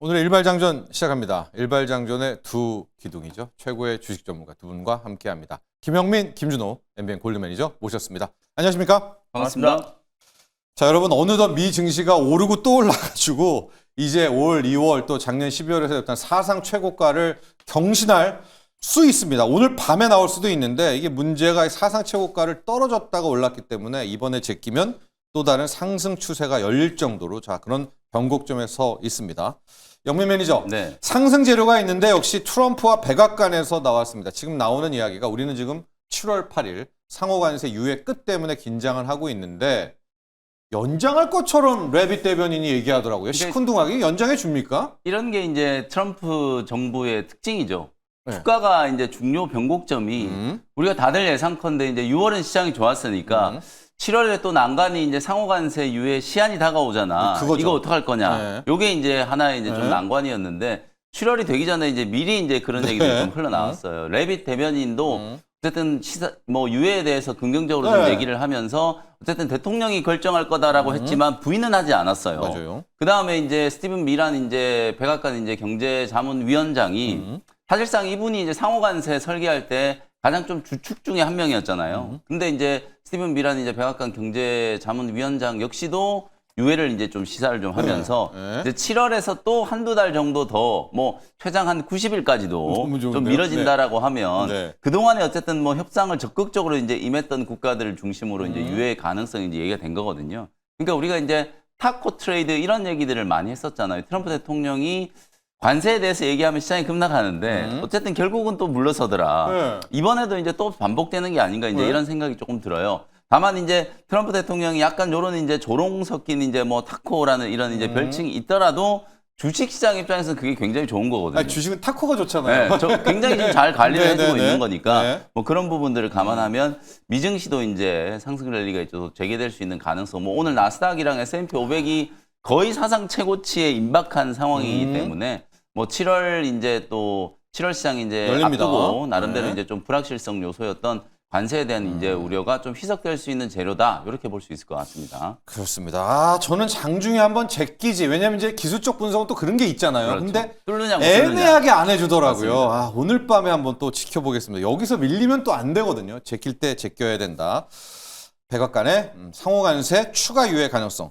오늘의 일발장전 시작합니다. 일발장전의 두 기둥이죠. 최고의 주식 전문가 두 분과 함께합니다. 김영민, 김준호, MBN 골드 매니저 모셨습니다. 안녕하십니까? 반갑습니다. 자, 여러분 어느덧 미 증시가 오르고 또 올라가지고 이제 올 2월 또 작년 12월에서 사상 최고가를 경신할 수 있습니다. 오늘 밤에 나올 수도 있는데 이게 문제가 사상 최고가를 떨어졌다가 올랐기 때문에 이번에 제끼면 또 다른 상승 추세가 열릴 정도로 자 그런 변곡점에 서 있습니다. 영민 매니저, 네. 상승 재료가 있는데 역시 트럼프와 백악관에서 나왔습니다. 지금 나오는 이야기가 우리는 지금 7월 8일 상호 관세 유예 끝 때문에 긴장을 하고 있는데 연장할 것처럼 레빗 대변인이 얘기하더라고요. 시큰둥하게 연장해 줍니까? 이런 게 이제 트럼프 정부의 특징이죠. 네. 주가가 이제 중요 변곡점이 우리가 다들 예상컨대 이제 6월은 시장이 좋았으니까 7월에 또 난관이 이제 상호관세 유예 시한이 다가오잖아. 그거죠. 이거 어떡할 거냐. 네. 요게 이제 하나의 이제 좀 네. 난관이었는데 7월이 되기 전에 이제 미리 이제 그런 얘기들이 좀 흘러나왔어요. 레빗 대변인도 어쨌든 유예에 대해서 긍정적으로 좀 네. 얘기를 하면서 어쨌든 대통령이 결정할 거다라고 했지만 부인은 하지 않았어요. 맞아요. 그 다음에 이제 스티븐 미란 이제 백악관 이제 경제자문위원장이 사실상 이분이 이제 상호관세 설계할 때 가장 좀 주축 중에 한 명이었잖아요. 근데 이제 스티븐 미란 이제 백악관 경제자문위원장 역시도 유예를 이제 좀 시사를 좀 하면서 네. 이제 7월에서 또 한두 달 정도 더 뭐 최장 한 90일까지도 너무 좋은데요? 좀 미뤄진다라고 하면 네. 그동안에 어쨌든 뭐 협상을 적극적으로 이제 임했던 국가들을 중심으로 이제 유예 가능성이 이제 얘기가 된 거거든요. 그러니까 우리가 이제 타코 트레이드 이런 얘기들을 많이 했었잖아요. 트럼프 대통령이 관세에 대해서 얘기하면 시장이 급락하는데 어쨌든 결국은 또 물러서더라. 네. 이번에도 이제 또 반복되는 게 아닌가 이제 네. 이런 생각이 조금 들어요. 다만 이제 트럼프 대통령이 약간 요런 이제 조롱 섞인 이제 뭐 타코라는 이런 이제 별칭이 있더라도 주식 시장 입장에서는 그게 굉장히 좋은 거거든요. 아니, 주식은 타코가 좋잖아요. 네, 저 굉장히 좀 잘 관리를 네, 해주고 네, 네. 있는 거니까 네. 뭐 그런 부분들을 감안하면 미증시도 이제 상승 랠리가 있어서 재개될 수 있는 가능성. 뭐 오늘 나스닥이랑 S&P 500이 거의 사상 최고치에 임박한 상황이기 때문에 뭐 7월 이제 또 7월 시장이 이제 열립니다. 앞두고 나름대로 네. 이제 좀 불확실성 요소였던 관세에 대한 이제 우려가 좀 희석될 수 있는 재료다 이렇게 볼 수 있을 것 같습니다. 그렇습니다. 아, 저는 장중에 한번 제끼지. 왜냐면 이제 기술적 분석은 또 그런 게 있잖아요. 그렇죠. 근데 뚫느냐 못 뚫느냐. 애매하게 안 해주더라고요. 맞습니다. 아, 오늘 밤에 한번 또 지켜보겠습니다. 여기서 밀리면 또 안 되거든요. 제낄 때 제껴야 된다. 백악관의 상호관세 추가 유예 가능성.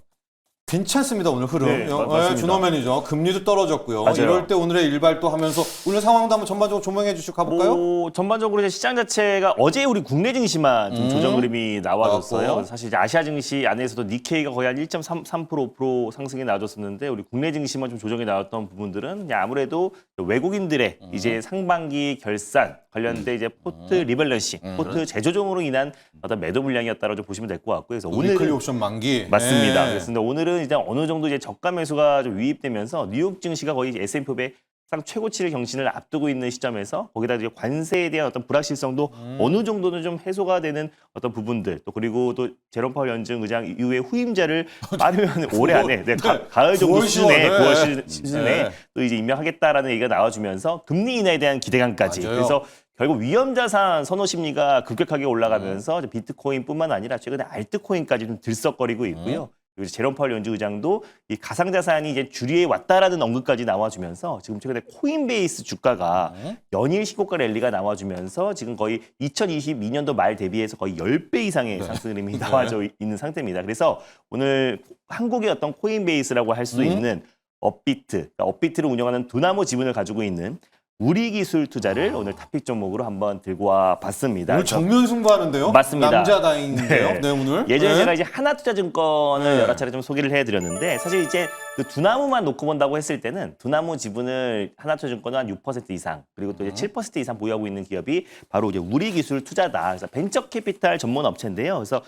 괜찮습니다. 오늘 흐름. 네, 맞습니다. 준호 매니저. 금리도 떨어졌고요. 맞아요. 이럴 때 오늘의 일발도 하면서 오늘 상황도 한번 전반적으로 조명해 주시고 가볼까요? 뭐 전반적으로 이제 시장 자체가 어제 우리 국내 증시만 좀 조정 흐름이 나와줬어요. 나왔고. 사실 이제 아시아 증시 안에서도 니케이가 거의 한 1.3% 5% 상승이 나와줬었는데 우리 국내 증시만 좀 조정이 나왔던 부분들은 그냥 아무래도 외국인들의 이제 상반기 결산 관련된 이제 포트 리밸런싱, 포트 재조정으로 인한 어떤 매도 물량이었다고 좀 보시면 될 것 같고요. 그래서 위클리 오늘은 옵션 만기. 맞습니다. 네. 그래서 오늘은 일단 어느 정도 이제 저가 매수가 좀 유입되면서 뉴욕 증시가 거의 S&P 500 상 최고치를 경신을 앞두고 있는 시점에서 거기다 이제 관세에 대한 어떤 불확실성도 어느 정도는 좀 해소가 되는 어떤 부분들 또 그리고 또 제롬 파월 연준 의장 이후에 후임자를 빠르면 올해 안에 가을 정도 9월, 수준에 10월, 9월 시즌에 네. 또 이제 임명하겠다라는 얘기가 나와주면서 금리 인하에 대한 기대감까지 맞아요. 그래서 결국 위험자산 선호 심리가 급격하게 올라가면서 이제 비트코인뿐만 아니라 최근에 알트코인까지 좀 들썩거리고 있고요. 그리고 이제 제롬 파월 연준 의장도 이 가상자산이 이제 주류에 왔다라는 언급까지 나와주면서 지금 최근에 코인베이스 주가가 연일 신고가 랠리가 나와주면서 지금 거의 2022년도 말 대비해서 거의 10배 이상의 상승 흐름이 나와져 있는 상태입니다. 그래서 오늘 한국의 어떤 코인베이스라고 할 수 있는 업비트, 그러니까 업비트를 운영하는 두나무 지분을 가지고 있는 우리기술 투자를 오늘 탑픽 종목으로 한번 들고 와 봤습니다. 오늘 정면 승부하는데요? 맞습니다. 남자다인데요? 네, 오늘. 예전에 네. 제가 이제 하나투자증권을 네. 여러 차례 좀 소개를 해드렸는데 사실 이제 그 두나무만 놓고 본다고 했을 때는 두나무 지분을 하나투자증권은 한 6% 이상 그리고 또 이제 7% 이상 보유하고 있는 기업이 바로 이제 우리기술 투자다. 그래서 벤처 캐피탈 전문 업체인데요. 그래서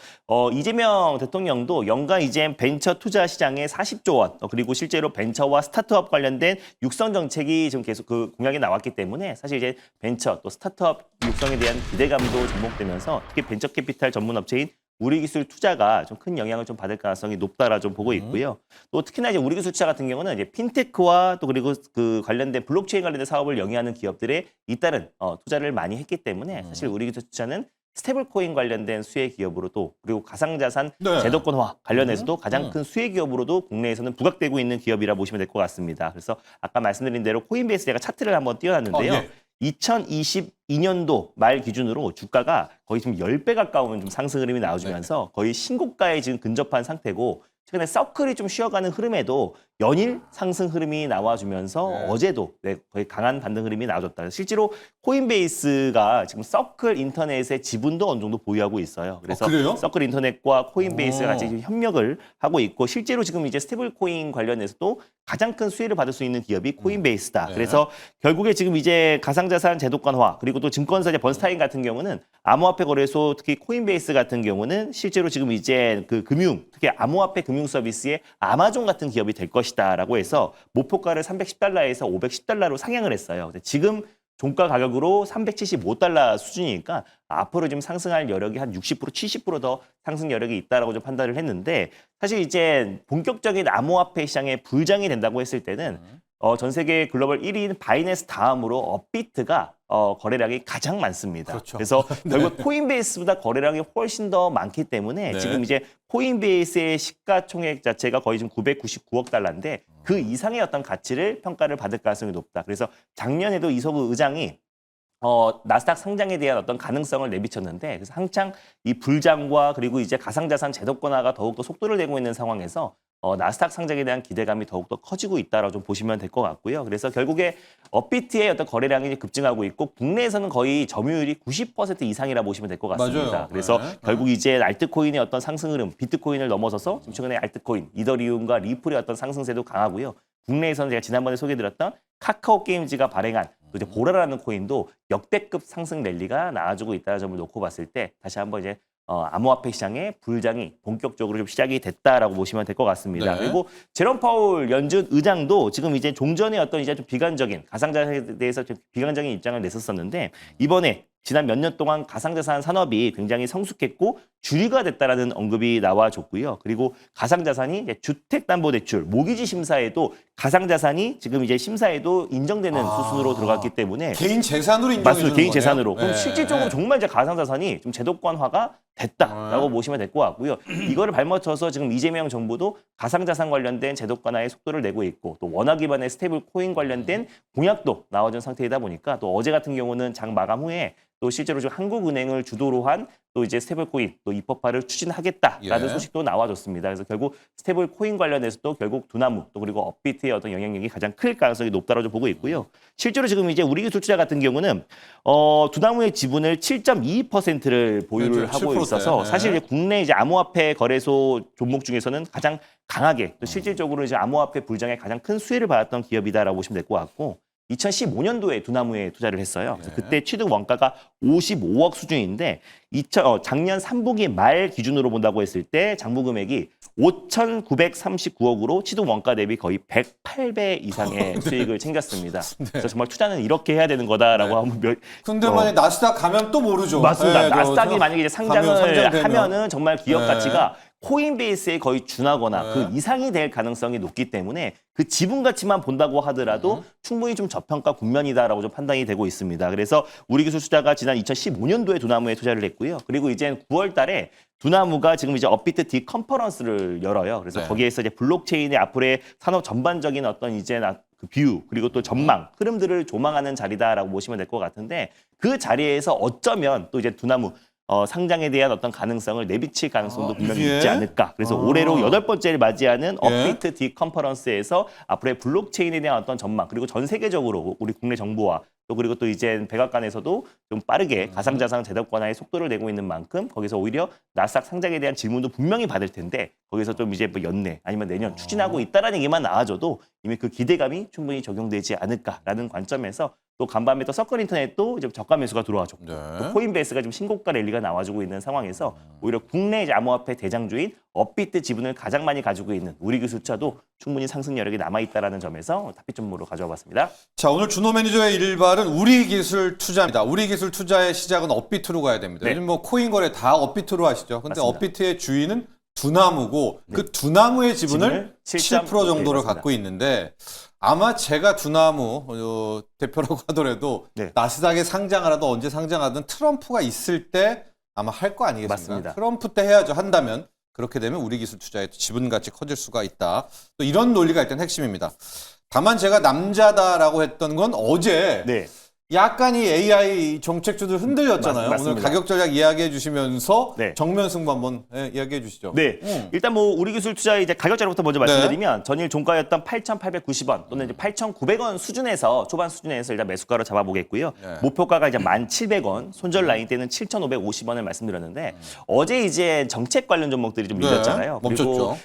이재명 대통령도 연간 이제 벤처 투자 시장에 40조 원 그리고 실제로 벤처와 스타트업 관련된 육성 정책이 지금 계속 그 공약이 나왔기 때문에 사실 이제 벤처 또 스타트업 육성에 대한 기대감도 접목되면서 특히 벤처 캐피탈 전문 업체인 우리기술 투자가 좀 큰 영향을 좀 받을 가능성이 높다라 좀 보고 있고요. 또 특히나 이제 우리기술 투자 같은 경우는 이제 핀테크와 또 그리고 그 관련된 블록체인 관련된 사업을 영위하는 기업들에 잇따른 투자를 많이 했기 때문에 사실 우리기술 투자는 스테이블 코인 관련된 수혜 기업으로도 그리고 가상자산 네. 제도권화 관련해서도 가장 큰 수혜 기업으로도 국내에서는 부각되고 있는 기업이라 보시면 될 것 같습니다. 그래서 아까 말씀드린 대로 코인베이스 제가 차트를 한번 띄워놨는데요. 예. 2022년도 말 기준으로 주가가 거의 지금 10배 가까운 좀 상승 흐름이 나와주면서 거의 신고가에 지금 근접한 상태고 최근에 서클이 좀 쉬어가는 흐름에도 연일 상승 흐름이 나와주면서 네. 어제도 거의 강한 반등 흐름이 나와줬다. 실제로 코인베이스가 지금 서클 인터넷의 지분도 어느 정도 보유하고 있어요. 그래서 그래요? 서클 인터넷과 코인베이스가 오. 같이 지금 협력을 하고 있고 실제로 지금 이제 스테이블 코인 관련해서도 가장 큰 수혜를 받을 수 있는 기업이 코인베이스다. 네. 그래서 결국에 지금 이제 가상자산 제도권화 그리고 또 증권사 이제 번스타인 같은 경우는 암호화폐 거래소 특히 코인베이스 같은 경우는 실제로 지금 이제 그 금융 특히 암호화폐 금융 서비스의 아마존 같은 기업이 될 것이다라고 해서 목표가를 310달러에서 510달러로 상향을 했어요. 근데 지금 종가 가격으로 375달러 수준이니까 앞으로 좀 상승할 여력이 한 60% 70%더 상승 여력이 있다라고 좀 판단을 했는데 사실 이제 본격적인 암호화폐 시장에 불장이 된다고 했을 때는 전 세계 글로벌 1위인 바이낸스 다음으로 업비트가 거래량이 가장 많습니다. 그렇죠. 그래서 결국 코인베이스보다 거래량이 훨씬 더 많기 때문에 네. 지금 이제 코인베이스의 시가총액 자체가 거의 지금 999억 달러인데 그 이상의 어떤 가치를 평가를 받을 가능성이 높다. 그래서 작년에도 이석우 의장이 나스닥 상장에 대한 어떤 가능성을 내비쳤는데 그래서 한창 이 불장과 그리고 이제 가상자산 제도권화가 더욱더 속도를 내고 있는 상황에서 나스닥 상장에 대한 기대감이 더욱더 커지고 있다라고 좀 보시면 될 것 같고요. 그래서 결국에 업비트의 어떤 거래량이 급증하고 있고 국내에서는 거의 점유율이 90% 이상이라 보시면 될 것 같습니다. 맞아요. 그래서 네. 결국 이제 알트코인의 어떤 상승 흐름, 비트코인을 넘어서서 지금 최근에 알트코인, 이더리움과 리플의 어떤 상승세도 강하고요. 국내에서는 제가 지난번에 소개드렸던 카카오 게임즈가 발행한 또 이제 보라라는 코인도 역대급 상승 랠리가 나와주고 있다는 점을 놓고 봤을 때 다시 한번 이제 암호화폐 시장의 불장이 본격적으로 좀 시작이 됐다라고 보시면 될 것 같습니다. 네. 그리고 제롬 파울 연준 의장도 지금 이제 종전의 어떤 이제 좀 비관적인 가상자산에 대해서 좀 비관적인 입장을 냈었었는데 이번에 지난 몇 년 동안 가상자산 산업이 굉장히 성숙했고 주류가 됐다라는 언급이 나와줬고요. 그리고 가상자산이 이제 주택담보대출, 모기지 심사에도 가상자산이 지금 이제 심사에도 인정되는 수순으로 들어갔기 때문에 개인 재산으로 인정해 맞습니다. 주는 개인 거네요. 재산으로. 그럼 네. 실질적으로 정말 이제 가상자산이 좀 제도권화가 됐다라고 보시면 될 것 같고요. 이거를 발맞춰서 지금 이재명 정부도 가상자산 관련된 제도권화의 속도를 내고 있고 또 원화 기반의 스테이블 코인 관련된 공약도 나와준 상태이다 보니까 또 어제 같은 경우는 장 마감 후에 또 실제로 지금 한국은행을 주도로 한 또 이제 스테이블 코인 또 입법화를 추진하겠다라는 예. 소식도 나와줬습니다. 그래서 결국 스테이블 코인 관련해서도 결국 두나무 또 그리고 업비트의 어떤 영향력이 가장 클 가능성이 높다고 보고 있고요. 실제로 지금 이제 우리기술투자 같은 경우는 두나무의 지분을 7.22%를 보유를 네, 하고 7%대. 있어서 네. 사실 이제 국내 이제 암호화폐 거래소 종목 중에서는 가장 강하게 또 실질적으로 이제 암호화폐 불장에 가장 큰 수혜를 받았던 기업이다라고 보시면 될 것 같고 2015년도에 두나무에 투자를 했어요. 그래서 그때 취득 원가가 55억 수준인데 작년 3분기 말 기준으로 본다고 했을 때 장부 금액이 5,939억으로 취득 원가 대비 거의 108배 이상의 수익을 챙겼습니다. 그래서 정말 투자는 이렇게 해야 되는 거다라고 한번 근데 만약에 나스닥 가면 또 모르죠. 맞습니다. 네, 나스닥이 만약에 이제 상장을 상장되면. 하면은 정말 기업 네. 가치가 코인베이스에 거의 준하거나 네. 그 이상이 될 가능성이 높기 때문에 그 지분 가치만 본다고 하더라도 충분히 좀 저평가 국면이다라고 좀 판단이 되고 있습니다. 그래서 우리기술투자가 지난 2015년도에 두나무에 투자를 했고요. 그리고 이제 9월 달에 두나무가 지금 이제 업비트 D 컨퍼런스를 열어요. 그래서 네. 거기에서 이제 블록체인의 앞으로의 산업 전반적인 어떤 이제 그 뷰 그리고 또 전망 흐름들을 조망하는 자리다라고 보시면 될 것 같은데 그 자리에서 어쩌면 또 이제 두나무 상장에 대한 어떤 가능성을 내비칠 가능성도 분명히 예? 있지 않을까. 그래서 올해로 8번째를 맞이하는 예? 업비트 D 컨퍼런스에서 앞으로의 블록체인에 대한 어떤 전망 그리고 전 세계적으로 우리 국내 정부와 또 그리고 또 이제 백악관에서도 좀 빠르게 가상자산 제도권화의 속도를 내고 있는 만큼 거기서 오히려 나스닥 상장에 대한 질문도 분명히 받을 텐데 거기서 좀 이제 뭐 연내 아니면 내년 추진하고 있다라는 얘기만 나와줘도 이미 그 기대감이 충분히 적용되지 않을까라는 관점에서 또 간밤에 또 서클 인터넷도 이제 저가 매수가 들어와줬고 네. 또 코인베이스가 지금 신고가 랠리가 나와주고 있는 상황에서 오히려 국내 이제 암호화폐 대장주인 업비트 지분을 가장 많이 가지고 있는 우리기술투자도 충분히 상승 여력이 남아있다라는 점에서 탑픽점으로 가져와 봤습니다. 자, 오늘 준호 매니저의 일발은 우리기술 투자입니다. 우리기술 투자의 시작은 업비트로 가야 됩니다. 네. 요즘 뭐 코인 거래 다 업비트로 하시죠. 근데 맞습니다. 업비트의 주인은 두나무고 그 두나무의 지분을 지분을 7% 정도를 맞습니다. 갖고 있는데 아마 제가 두나무 대표라고 하더라도 네. 나스닥에 상장을 하든 언제 상장하든 트럼프가 있을 때 아마 할 거 아니겠습니까? 맞습니다. 트럼프 때 해야죠. 한다면 그렇게 되면 우리 기술 투자의 지분 가치 커질 수가 있다. 또 이런 논리가 일단 핵심입니다. 다만 제가 남자다라고 했던 건 어제 네. 약간 이 AI 정책주들 흔들렸잖아요. 맞습니다. 오늘 가격 전략 이야기해 주시면서 네. 정면 승부 한번 이야기해 주시죠. 네. 일단 뭐 우리 기술 투자의 이제 가격 자료부터 먼저 말씀드리면 전일 종가였던 8,890원 또는 이제 8,900원 수준에서 초반 수준에서 일단 매수가로 잡아보겠고요. 네. 목표가가 이제 1,700원, 손절 라인 때는 7,550원을 말씀드렸는데 어제 이제 정책 관련 종목들이 좀 네. 밀렸잖아요. 그리고 멈췄죠.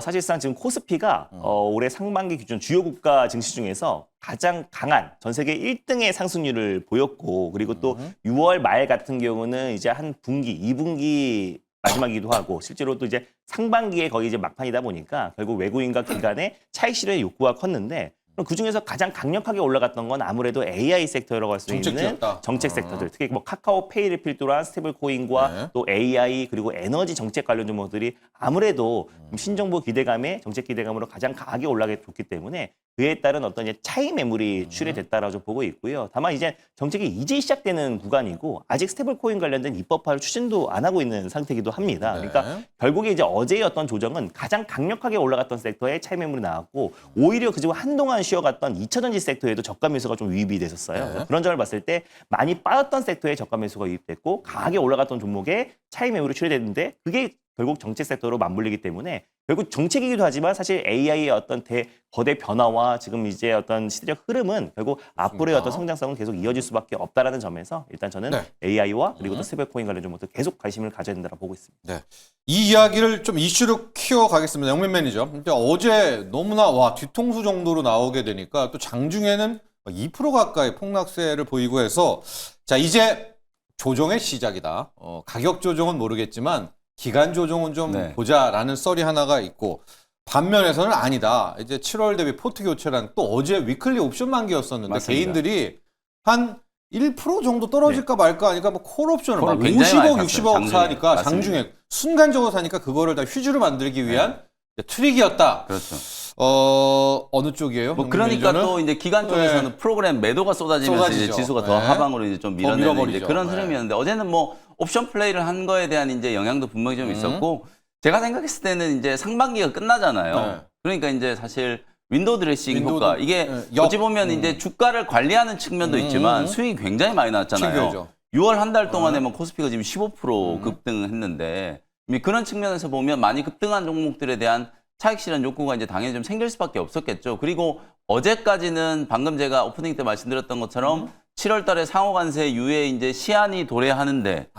사실상 지금 코스피가 올해 상반기 기준 주요 국가 증시 중에서 가장 강한 전 세계 1등의 상승률을 보였고 그리고 또 6월 말 같은 경우는 이제 한 분기, 2분기 마지막이기도 하고 실제로 또 이제 상반기에 거의 이제 막판이다 보니까 결국 외국인과 기관의 차익 실현의 욕구가 컸는데 그 중에서 가장 강력하게 올라갔던 건 아무래도 AI 섹터라고 할 수 있는 정책주였다. 정책 섹터들, 특히 뭐 카카오페이를 필두로 한 스테이블 코인과 네. 또 AI 그리고 에너지 정책 관련 종목들이 아무래도 신정부 기대감에 정책 기대감으로 가장 강하게 올라가게 좋기 때문에 그에 따른 어떤 이제 차익 매물이 출회됐다라고 좀 보고 있고요. 다만 이제 정책이 이제 시작되는 구간이고 아직 스테이블 코인 관련된 입법화를 추진도 안 하고 있는 상태이기도 합니다. 네. 그러니까 결국에 이제 어제의 어떤 조정은 가장 강력하게 올라갔던 섹터에 차익 매물이 나왔고 오히려 그저 한동안 쉬어갔던 2차전지 섹터에도 저가 매수가 좀 유입이 됐었어요. 네. 그런 점을 봤을 때 많이 빠졌던 섹터에 저가 매수가 유입됐고 강하게 올라갔던 종목에 차익 매물이 출회됐는데 그게 결국 정책 섹터로 맞물리기 때문에 결국 정책이기도 하지만 사실 AI의 어떤 거대 변화와 지금 이제 어떤 시대적 흐름은 결국 앞으로의 어떤 성장성은 계속 이어질 수밖에 없다라는 점에서 일단 저는 네. AI와 그리고 또 스테이블코인 관련 종목들 계속 관심을 가져야 된다고 보고 있습니다. 네. 이 이야기를 좀 이슈로 키워가겠습니다. 영민 매니저. 근데 어제 너무나 뒤통수 정도로 나오게 되니까 또 장중에는 2% 가까이 폭락세를 보이고 해서 자 이제 조정의 시작이다. 가격 조정은 모르겠지만 기간 조정은 좀 네. 보자라는 썰이 하나가 있고 반면에서는 아니다. 이제 7월 대비 포트 교체란 또 어제 위클리 옵션 만기였었는데 맞습니다. 개인들이 한 1% 정도 떨어질까 말까 하니까 뭐 콜 옵션을 막 콜을 굉장히 많이 50억, 샀어요, 60억 장중에. 사니까 맞습니다. 장중에 순간적으로 사니까 그거를 다 휴지로 만들기 위한 트릭이었다. 그렇죠. 어느 쪽이에요? 뭐 그러니까 매니저는? 또 이제 기관 쪽에서는 네. 프로그램 매도가 쏟아지면서 이제 쏟아지죠. 지수가 더 네. 하방으로 이제 좀 밀어내는 밀어버리죠. 이제 그런 네. 흐름이었는데 어제는 뭐 옵션 플레이를 한 거에 대한 이제 영향도 분명히 좀 있었고 제가 생각했을 때는 이제 상반기가 끝나잖아요. 네. 그러니까 이제 사실 윈도우 드레싱 윈도우 효과 이게 네, 어찌 보면 이제 주가를 관리하는 측면도 있지만 수익이 굉장히 많이 나왔잖아요. 챙겨야죠. 6월 한 달 동안에 뭐 코스피가 지금 15% 급등했는데 그런 측면에서 보면 많이 급등한 종목들에 대한 차익 실현 욕구가 이제 당연히 좀 생길 수밖에 없었겠죠. 그리고 어제까지는 방금 제가 오프닝 때 말씀드렸던 것처럼 7월 달에 상호 관세 이후에 이제 시한이 도래하는데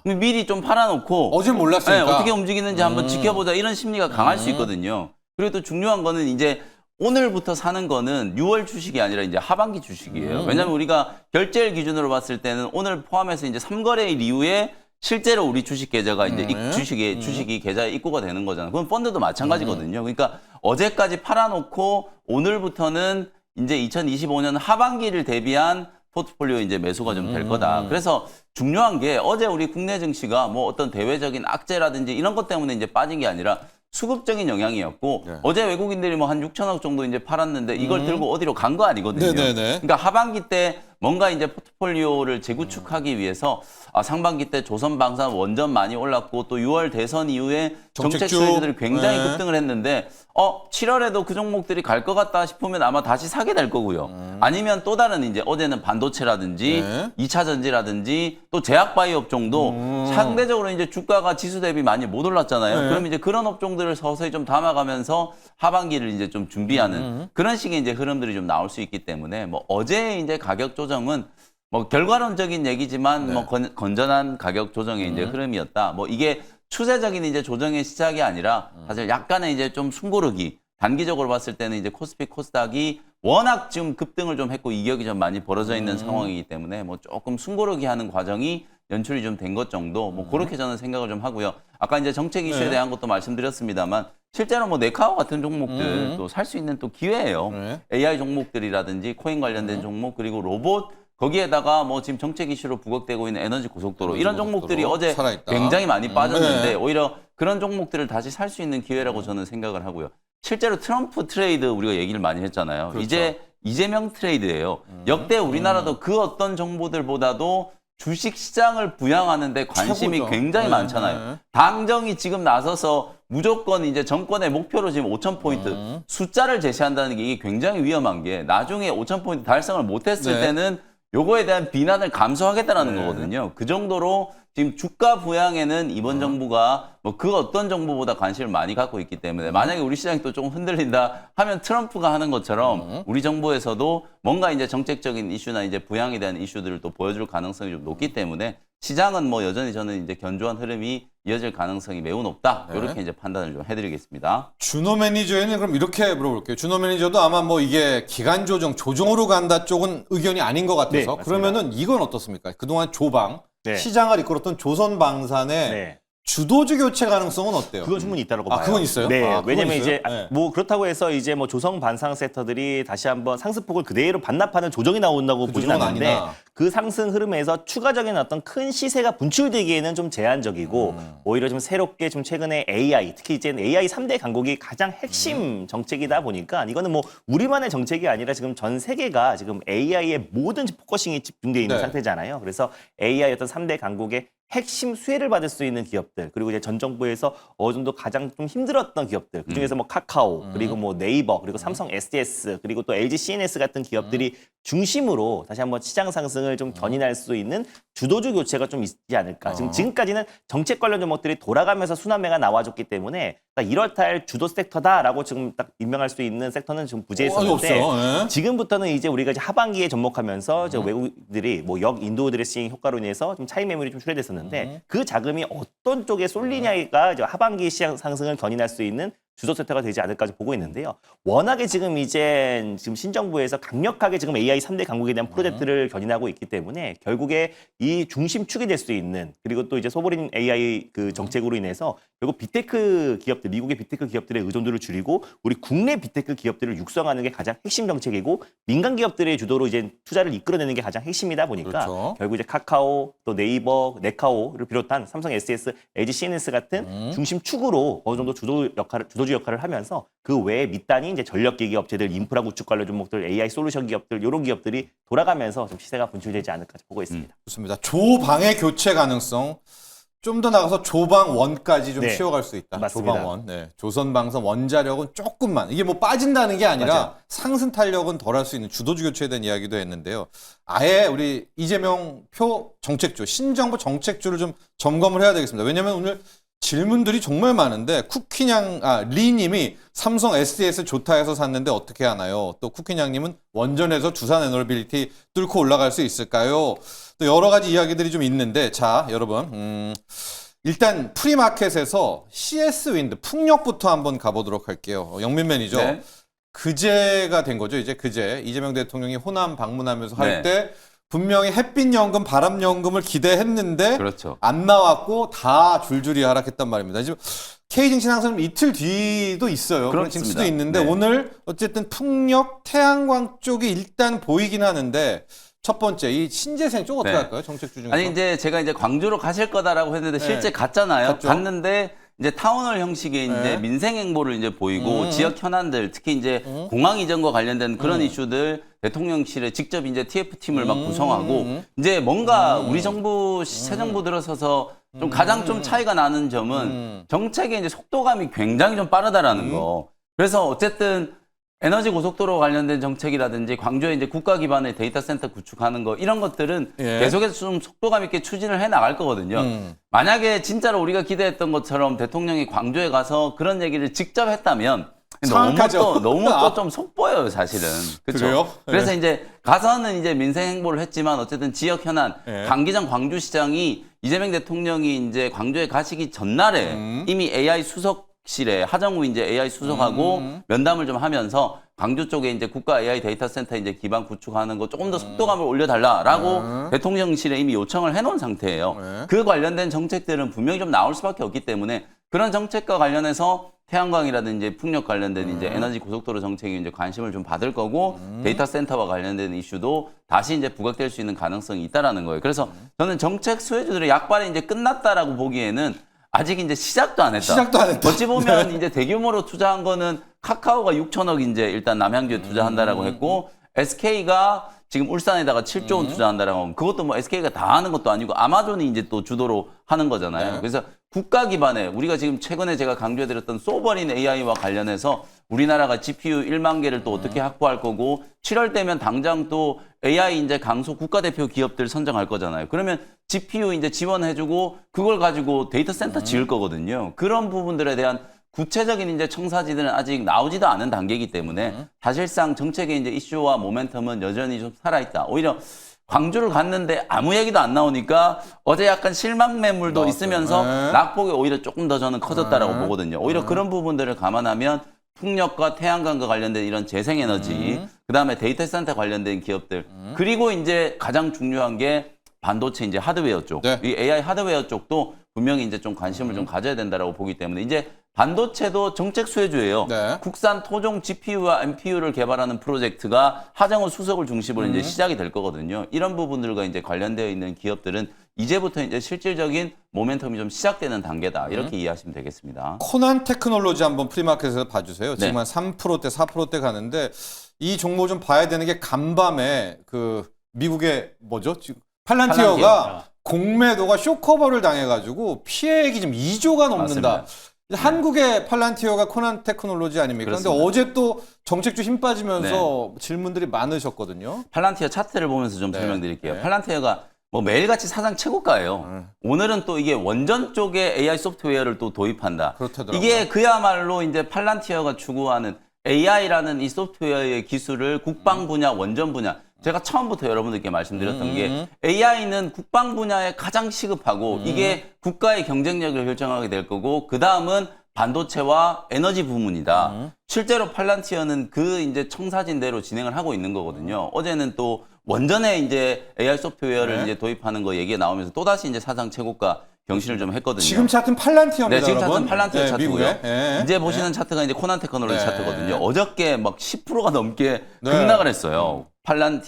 미리 좀 팔아놓고 어제 몰랐으니까. 네, 어떻게 움직이는지 한번 지켜보자 이런 심리가 강할 수 있거든요. 그리고 또 중요한 거는 이제 오늘부터 사는 거는 6월 주식이 아니라 이제 하반기 주식이에요. 왜냐하면 우리가 결제일 기준으로 봤을 때는 오늘 포함해서 이제 3거래일 이후에 실제로 우리 주식 계좌가 이제 주식이 계좌에 입고가 되는 거잖아요. 그건 펀드도 마찬가지거든요. 그러니까 어제까지 팔아놓고 오늘부터는 이제 2025년 하반기를 대비한 포트폴리오 이제 매수가 좀 될 거다. 그래서 중요한 게 어제 우리 국내 증시가 뭐 어떤 대외적인 악재라든지 이런 것 때문에 이제 빠진 게 아니라 수급적인 영향이었고 네. 어제 외국인들이 뭐 한 6천억 정도 이제 팔았는데 이걸 들고 어디로 간 거 아니거든요. 네네네. 그러니까 하반기 때 뭔가 이제 포트폴리오를 재구축하기 위해서 상반기 때 조선방산 원전 많이 올랐고 또 6월 대선 이후에 정책 정책주. 트레이드들이 굉장히 네. 급등을 했는데 7월에도 그 종목들이 갈 것 같다 싶으면 아마 다시 사게 될 거고요. 아니면 또 다른 이제 어제는 반도체라든지 네. 2차 전지라든지 또 제약바이오 업종도 상대적으로 이제 주가가 지수 대비 많이 못 올랐잖아요. 네. 그럼 이제 그런 업종들을 서서히 좀 담아가면서 하반기를 이제 좀 준비하는 그런 식의 이제 흐름들이 좀 나올 수 있기 때문에 뭐 어제 이제 가격 조정은 뭐 결과론적인 얘기지만 뭐 건전한 가격 조정의 이제 흐름이었다. 뭐 이게 추세적인 이제 조정의 시작이 아니라 사실 약간의 이제 좀 숨고르기. 단기적으로 봤을 때는 이제 코스피 코스닥이 워낙 지금 급등을 좀 했고 이격이 좀 많이 벌어져 있는 상황이기 때문에 뭐 조금 숨고르기 하는 과정이 연출이 좀 된 것 정도 뭐 그렇게 저는 생각을 좀 하고요. 아까 이제 정책 이슈에 대한 것도 말씀드렸습니다만 실제로 뭐 네카오 같은 종목들 또 살 수 있는 또 기회예요. 네. AI 종목들이라든지 코인 관련된 종목 그리고 로봇 거기에다가 뭐 지금 정책 이슈로 부각되고 있는 에너지 고속도로 이런 종목들이 어제 살아있다. 굉장히 많이 빠졌는데 네. 오히려 그런 종목들을 다시 살 수 있는 기회라고 저는 생각을 하고요. 실제로 트럼프 트레이드 우리가 얘기를 많이 했잖아요. 그렇죠. 이제 이재명 트레이드예요. 역대 우리나라도 그 어떤 정보들보다도 주식 시장을 부양하는데 관심이 최고죠. 굉장히 네, 많잖아요. 네. 당정이 지금 나서서 무조건 이제 정권의 목표로 지금 5,000포인트 숫자를 제시한다는 게 이게 굉장히 위험한 게 나중에 5,000포인트 달성을 못했을 네. 때는 요거에 대한 비난을 감수하겠다라는 네. 거거든요. 그 정도로 지금 주가 부양에는 이번 정부가 뭐 그 어떤 정부보다 관심을 많이 갖고 있기 때문에 만약에 우리 시장이 또 조금 흔들린다 하면 트럼프가 하는 것처럼 우리 정부에서도 뭔가 이제 정책적인 이슈나 이제 부양에 대한 이슈들을 또 보여줄 가능성이 좀 높기 때문에 시장은 뭐 여전히 저는 이제 견조한 흐름이 이어질 가능성이 매우 높다. 네. 이렇게 이제 판단을 좀 해드리겠습니다. 준호 매니저에는 그럼 이렇게 물어볼게요. 준호 매니저도 아마 뭐 이게 기간 조정으로 간다 쪽은 의견이 아닌 것 같아서 네, 맞습니다. 그러면은 이건 어떻습니까? 그동안 조방 네. 시장을 이끌었던 조선방산의 네. 주도주 교체 가능성은 어때요? 그건 충분히 있다고 아, 봐요. 그건 있어요? 네, 아, 그건 왜냐면 있어요? 이제 네. 뭐 그렇다고 해서 이제 뭐 조성 반상 섹터들이 다시 한번 상승폭을 그대로 반납하는 조정이 나온다고 보진 조정은 않는데 아니나. 그 상승 흐름에서 추가적인 어떤 큰 시세가 분출되기에는 좀 제한적이고 오히려 좀 새롭게 좀 최근에 AI 특히 이제 AI 3대 강국이 가장 핵심 정책이다 보니까 이거는 뭐 우리만의 정책이 아니라 지금 전 세계가 지금 AI의 모든 포커싱이 집중되어 있는 네. 상태잖아요. 그래서 AI 어떤 3대 강국의 핵심 수혜를 받을 수 있는 기업들 그리고 이제 전 정부에서 어느 정도 가장 좀 힘들었던 기업들 그중에서 뭐 카카오 그리고 뭐 네이버 그리고 삼성 SDS 그리고 또 LG CNS 같은 기업들이 중심으로 다시 한번 시장 상승을 좀 견인할 수 있는 주도주 교체가 좀 있지 않을까. 지금까지는 정책 관련 종목들이 돌아가면서 순환매가 나와줬기 때문에 딱 1월달 주도 섹터다라고 지금 딱 임명할 수 있는 섹터는 지금 부재했었는데 없어요. 예. 지금부터는 이제 우리가 이제 하반기에 접목하면서 이제 외국들이 뭐 인도 드레싱 효과로 인해서 좀 차익 매물이 좀 출회됐었는데 그 자금이 어떤 쪽에 쏠리냐가 이제 하반기 시장 상승을 견인할 수 있는 주도 섹터가 되지 않을까 보고 있는데요. 워낙에 지금 지금 신정부에서 강력하게 지금 AI 3대 강국에 대한 프로젝트를 견인하고 있기 때문에 결국에 이 중심축이 될 수 있는 그리고 또 이제 소버린 AI 그 정책으로 인해서 결국 빅테크 기업들, 미국의 빅테크 기업들의 의존도를 줄이고 우리 국내 빅테크 기업들을 육성하는 게 가장 핵심 정책이고 민간 기업들의 주도로 이제 투자를 이끌어내는 게 가장 핵심이다 보니까 그렇죠. 결국 이제 카카오, 또 네이버, 네카오를 비롯한 삼성 SDS, LG CNS 같은 중심축으로 어느 정도 주도주 역할을 하면서 그 외에 밑단이 이제 전력기기 업체들, 인프라 구축 관련 종목들, AI 솔루션 기업들 이런 기업들이 돌아가면서 좀 시세가 분출되지 않을까 보고 있습니다. 좋습니다. 조방의 교체 가능성 좀 더 나가서 조방 원까지 좀 네. 쉬어갈 수 있다. 맞습니다. 조방 원. 네. 조선방산 원자력은 조금만 이게 뭐 빠진다는 게 아니라 맞아요. 상승 탄력은 덜할 수 있는 주도주 교체에 대한 이야기도 했는데요. 아예 우리 이재명 표 정책주 신정부 정책주를 좀 점검을 해야 되겠습니다. 왜냐하면 오늘 질문들이 정말 많은데 리님이 삼성 SDS 좋다 해서 샀는데 어떻게 하나요? 또 쿠키냥님은 원전에서 두산 에너빌리티 뚫고 올라갈 수 있을까요? 또 여러 가지 이야기들이 좀 있는데 자 여러분 일단 프리마켓에서 CS 윈드 풍력부터 한번 가보도록 할게요. 영민 매니저 네. 그제가 된 거죠. 이제 그제 이재명 대통령이 호남 방문하면서 할 네. 때 분명히 햇빛연금, 바람연금을 기대했는데 그렇죠. 안 나왔고 다 줄줄이 하락했단 말입니다. 지금 K증시 상승 이틀 뒤도 있어요. 그런 그렇습니다. 증시도 있는데 네. 오늘 어쨌든 풍력, 태양광 쪽이 일단 보이긴 하는데 첫 번째 이 신재생 쪽 어떻게 네. 할까요? 정책주 중에서. 아니 이제 제가 이제 광주로 가실 거다라고 했는데 네. 실제 갔잖아요. 갔죠. 갔는데 이제 타운홀 형식의 이제 네. 민생 행보를 이제 보이고 지역 현안들 특히 이제 공항 이전과 관련된 그런 이슈들 대통령실에 직접 이제 TF팀을 막 구성하고 이제 뭔가 우리 정부 새 정부 들어서서 좀 가장 좀 차이가 나는 점은 정책의 이제 속도감이 굉장히 좀 빠르다라는 거. 그래서 어쨌든 에너지 고속도로 관련된 정책이라든지 광주에 이제 국가 기반의 데이터 센터 구축하는 거 이런 것들은 예. 계속해서 좀 속도감 있게 추진을 해 나갈 거거든요. 만약에 진짜로 우리가 기대했던 것처럼 대통령이 광주에 가서 그런 얘기를 직접 했다면 상하죠. 너무 또 좀 속보여요, 사실은. 그렇죠? 그래요? 그래서 예. 이제 가서는 이제 민생 행보를 했지만 어쨌든 지역 현안 예. 강기정 광주시장이 이재명 대통령이 이제 광주에 가시기 전날에 이미 AI 수석실에 하정우 이제 AI 수석하고 면담을 좀 하면서 광주 쪽에 이제 국가 AI 데이터 센터 이제 기반 구축하는 거 조금 더 속도감을 올려달라라고 대통령실에 이미 요청을 해놓은 상태예요. 네. 그 관련된 정책들은 분명히 좀 나올 수밖에 없기 때문에 그런 정책과 관련해서 태양광이라든지 풍력 관련된 이제 에너지 고속도로 정책이 이제 관심을 좀 받을 거고 데이터 센터와 관련된 이슈도 다시 이제 부각될 수 있는 가능성이 있다라는 거예요. 그래서 저는 정책 수혜주들의 약발이 이제 끝났다라고 보기에는 아직 이제 시작도 안 했다. 시작도 안 했다. 어찌 보면 이제 대규모로 투자한 거는 카카오가 6천억 이제 일단 남양주에 투자한다라고 했고 SK가 지금 울산에다가 7조 원 투자한다라고 하면 그것도 뭐 SK가 다 하는 것도 아니고 아마존이 이제 또 주도로 하는 거잖아요. 네. 그래서 국가 기반의 우리가 지금 최근에 제가 강조해드렸던 소버린 AI와 관련해서 우리나라가 GPU 1만 개를 또 어떻게 확보할 거고 7월 되면 당장 또 AI 이제 강소 국가대표 기업들 선정할 거잖아요. 그러면 GPU 이제 지원해주고 그걸 가지고 데이터 센터 지을 거거든요. 그런 부분들에 대한 구체적인 이제 청사진들은 아직 나오지도 않은 단계이기 때문에 사실상 정책의 이제 이슈와 모멘텀은 여전히 좀 살아있다. 오히려 광주를 갔는데 아무 얘기도 안 나오니까 어제 약간 실망 매물도 나왔어요. 있으면서 네. 낙폭이 오히려 조금 더 저는 커졌다라고 보거든요. 오히려 그런 부분들을 감안하면 풍력과 태양광과 관련된 이런 재생에너지, 그다음에 데이터 센터 관련된 기업들, 그리고 이제 가장 중요한 게 반도체 이제 하드웨어 쪽, 네. 이 AI 하드웨어 쪽도 분명히 이제 좀 관심을 좀 가져야 된다라고 보기 때문에 이제 반도체도 정책 수혜주예요. 네. 국산 토종 GPU와 NPU를 개발하는 프로젝트가 하정우 수석을 중심으로 이제 시작이 될 거거든요. 이런 부분들과 이제 관련되어 있는 기업들은 이제부터 이제 실질적인 모멘텀이 좀 시작되는 단계다. 이렇게 이해하시면 되겠습니다. 코난 테크놀로지 한번 프리마켓에서 봐주세요. 지금 네. 한 3%대, 4%대 가는데 이 종목 좀 봐야 되는 게 간밤에 그 미국의 뭐죠? 지금 팔란티어가 공매도가 쇼커버를 당해가지고 피해액이 지금 2조가 넘는다. 맞습니다. 한국의 팔란티어가 코난 테크놀로지 아닙니까? 그런데 그렇습니다. 어제 또 정책주 힘 빠지면서 질문들이 많으셨거든요. 팔란티어 차트를 보면서 좀 네. 설명드릴게요. 네. 팔란티어가 뭐 매일같이 사상 최고가예요. 오늘은 또 이게 원전 쪽에 AI 소프트웨어를 또 도입한다. 그렇다더라고요. 이게 그야말로 이제 팔란티어가 추구하는 AI라는 이 소프트웨어의 기술을 국방 분야, 원전 분야. 제가 처음부터 여러분들께 말씀드렸던 게 AI는 국방 분야에 가장 시급하고 이게 국가의 경쟁력을 결정하게 될 거고 그 다음은 반도체와 에너지 부문이다. 실제로 팔란티어는 그 이제 청사진대로 진행을 하고 있는 거거든요. 어제는 또 원전에 이제 AI 소프트웨어를 네. 이제 도입하는 거 얘기가 나오면서 또다시 이제 사상 최고가 경신을 좀 했거든요. 지금 차트는 팔란티어입니다, 네, 지금 여러분. 차트는 팔란티어 네, 차트고요. 미국에. 네. 이제 보시는 차트가 이제 코난 테크놀로지 네. 차트거든요. 어저께 막 10%가 넘게 네. 급락을 했어요. 코난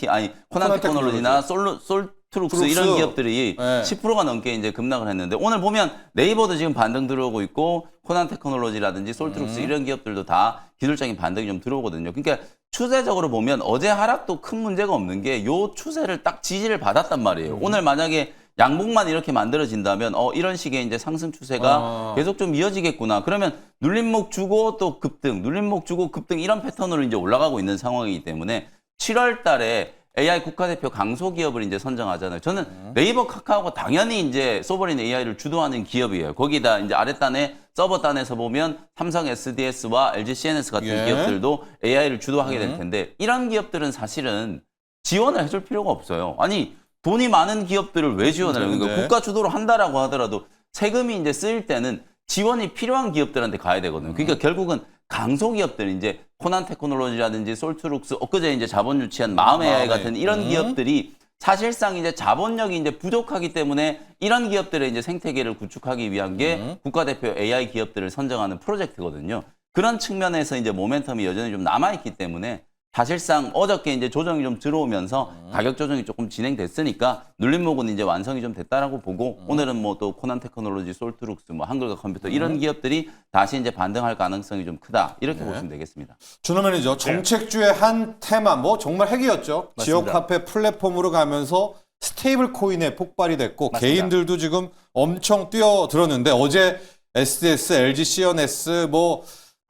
코난 테크놀로지나 솔트룩스 이런 트룩스. 기업들이 네. 10%가 넘게 이제 급락을 했는데 오늘 보면 네이버도 지금 반등 들어오고 있고 코난 테크놀로지라든지 솔트룩스 이런 기업들도 다 기술적인 반등이 좀 들어오거든요. 그러니까 추세적으로 보면 어제 하락도 큰 문제가 없는 게 요 추세를 딱 지지를 받았단 말이에요. 오늘 만약에 양봉만 이렇게 만들어진다면 이런 식의 이제 상승 추세가 계속 좀 이어지겠구나. 그러면 눌림목 주고 또 급등, 눌림목 주고 급등 이런 패턴으로 이제 올라가고 있는 상황이기 때문에 7월 달에 AI 국가대표 강소기업을 이제 선정하잖아요. 저는 네이버 카카오가 당연히 이제 소버린 AI를 주도하는 기업이에요. 거기다 이제 아랫단에 서버단에서 보면 삼성 SDS와 LG CNS 같은 예. 기업들도 AI를 주도하게 될 텐데 이런 기업들은 사실은 지원을 해줄 필요가 없어요. 아니 돈이 많은 기업들을 왜 지원을 해요? 그러니까 네. 국가 주도로 한다라고 하더라도 세금이 이제 쓰일 때는 지원이 필요한 기업들한테 가야 되거든요. 그러니까 결국은 강소기업들 이제 코난 테크놀로지라든지 솔트룩스 엊그제 이제 자본 유치한 마음 AI 같은 이런 기업들이 사실상 이제 자본력이 이제 부족하기 때문에 이런 기업들의 이제 생태계를 구축하기 위한 게 국가대표 AI 기업들을 선정하는 프로젝트거든요. 그런 측면에서 이제 모멘텀이 여전히 좀 남아있기 때문에 사실상 어저께 이제 조정이 좀 들어오면서 가격 조정이 조금 진행됐으니까 눌림목은 이제 완성이 좀 됐다라고 보고 오늘은 뭐 또 코난 테크놀로지, 솔트룩스, 뭐 한글과 컴퓨터 이런 기업들이 다시 이제 반등할 가능성이 좀 크다 이렇게 보시면 되겠습니다. 준호 매니저, 정책주의 한 테마, 뭐 정말 핵이었죠. 지역 맞습니다. 화폐 플랫폼으로 가면서 스테이블 코인에 폭발이 됐고 맞습니다. 개인들도 지금 엄청 뛰어들었는데 어제 SDS, LG CNS 뭐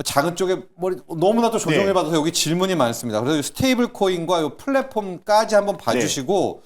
작은 쪽에 머리 너무나도 조정을 네. 받아서 여기 질문이 많습니다. 그래서 스테이블 코인과 이 플랫폼까지 한번 봐주시고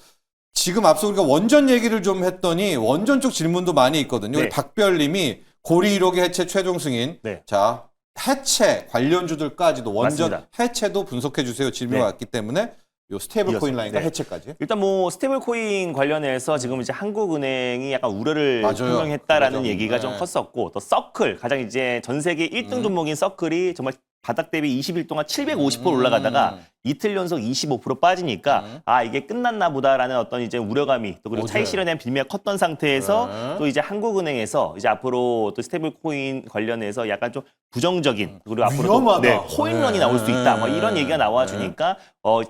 지금 앞서 우리가 원전 얘기를 좀 했더니 원전 쪽 질문도 많이 있거든요. 네. 우리 박별님이 고리 1호기 해체 최종 승인. 네. 자, 해체 관련주들까지도 원전 맞습니다. 해체도 분석해 주세요. 질문이 네. 왔기 때문에 요 스테이블 코인 라인과 네. 해체까지. 일단 뭐 스테이블 코인 관련해서 지금 이제 한국은행이 약간 우려를 맞아요. 표명했다라는 맞아. 얘기가 네. 좀 컸었고 또 서클 가장 이제 전 세계 1등 종목인 서클이 정말 바닥 대비 20일 동안 750% 올라가다가 이틀 연속 25% 빠지니까 아 이게 끝났나 보다라는 어떤 이제 우려감이 또 그리고 차익 맞아요. 실현에 빌미가 컸던 상태에서 네. 또 이제 한국은행에서 이제 앞으로 또 스테이블 코인 관련해서 약간 좀 부정적인 그리고 앞으로 위험하다. 네, 코인런이 나올 수 있다 뭐 네. 이런 얘기가 나와 주니까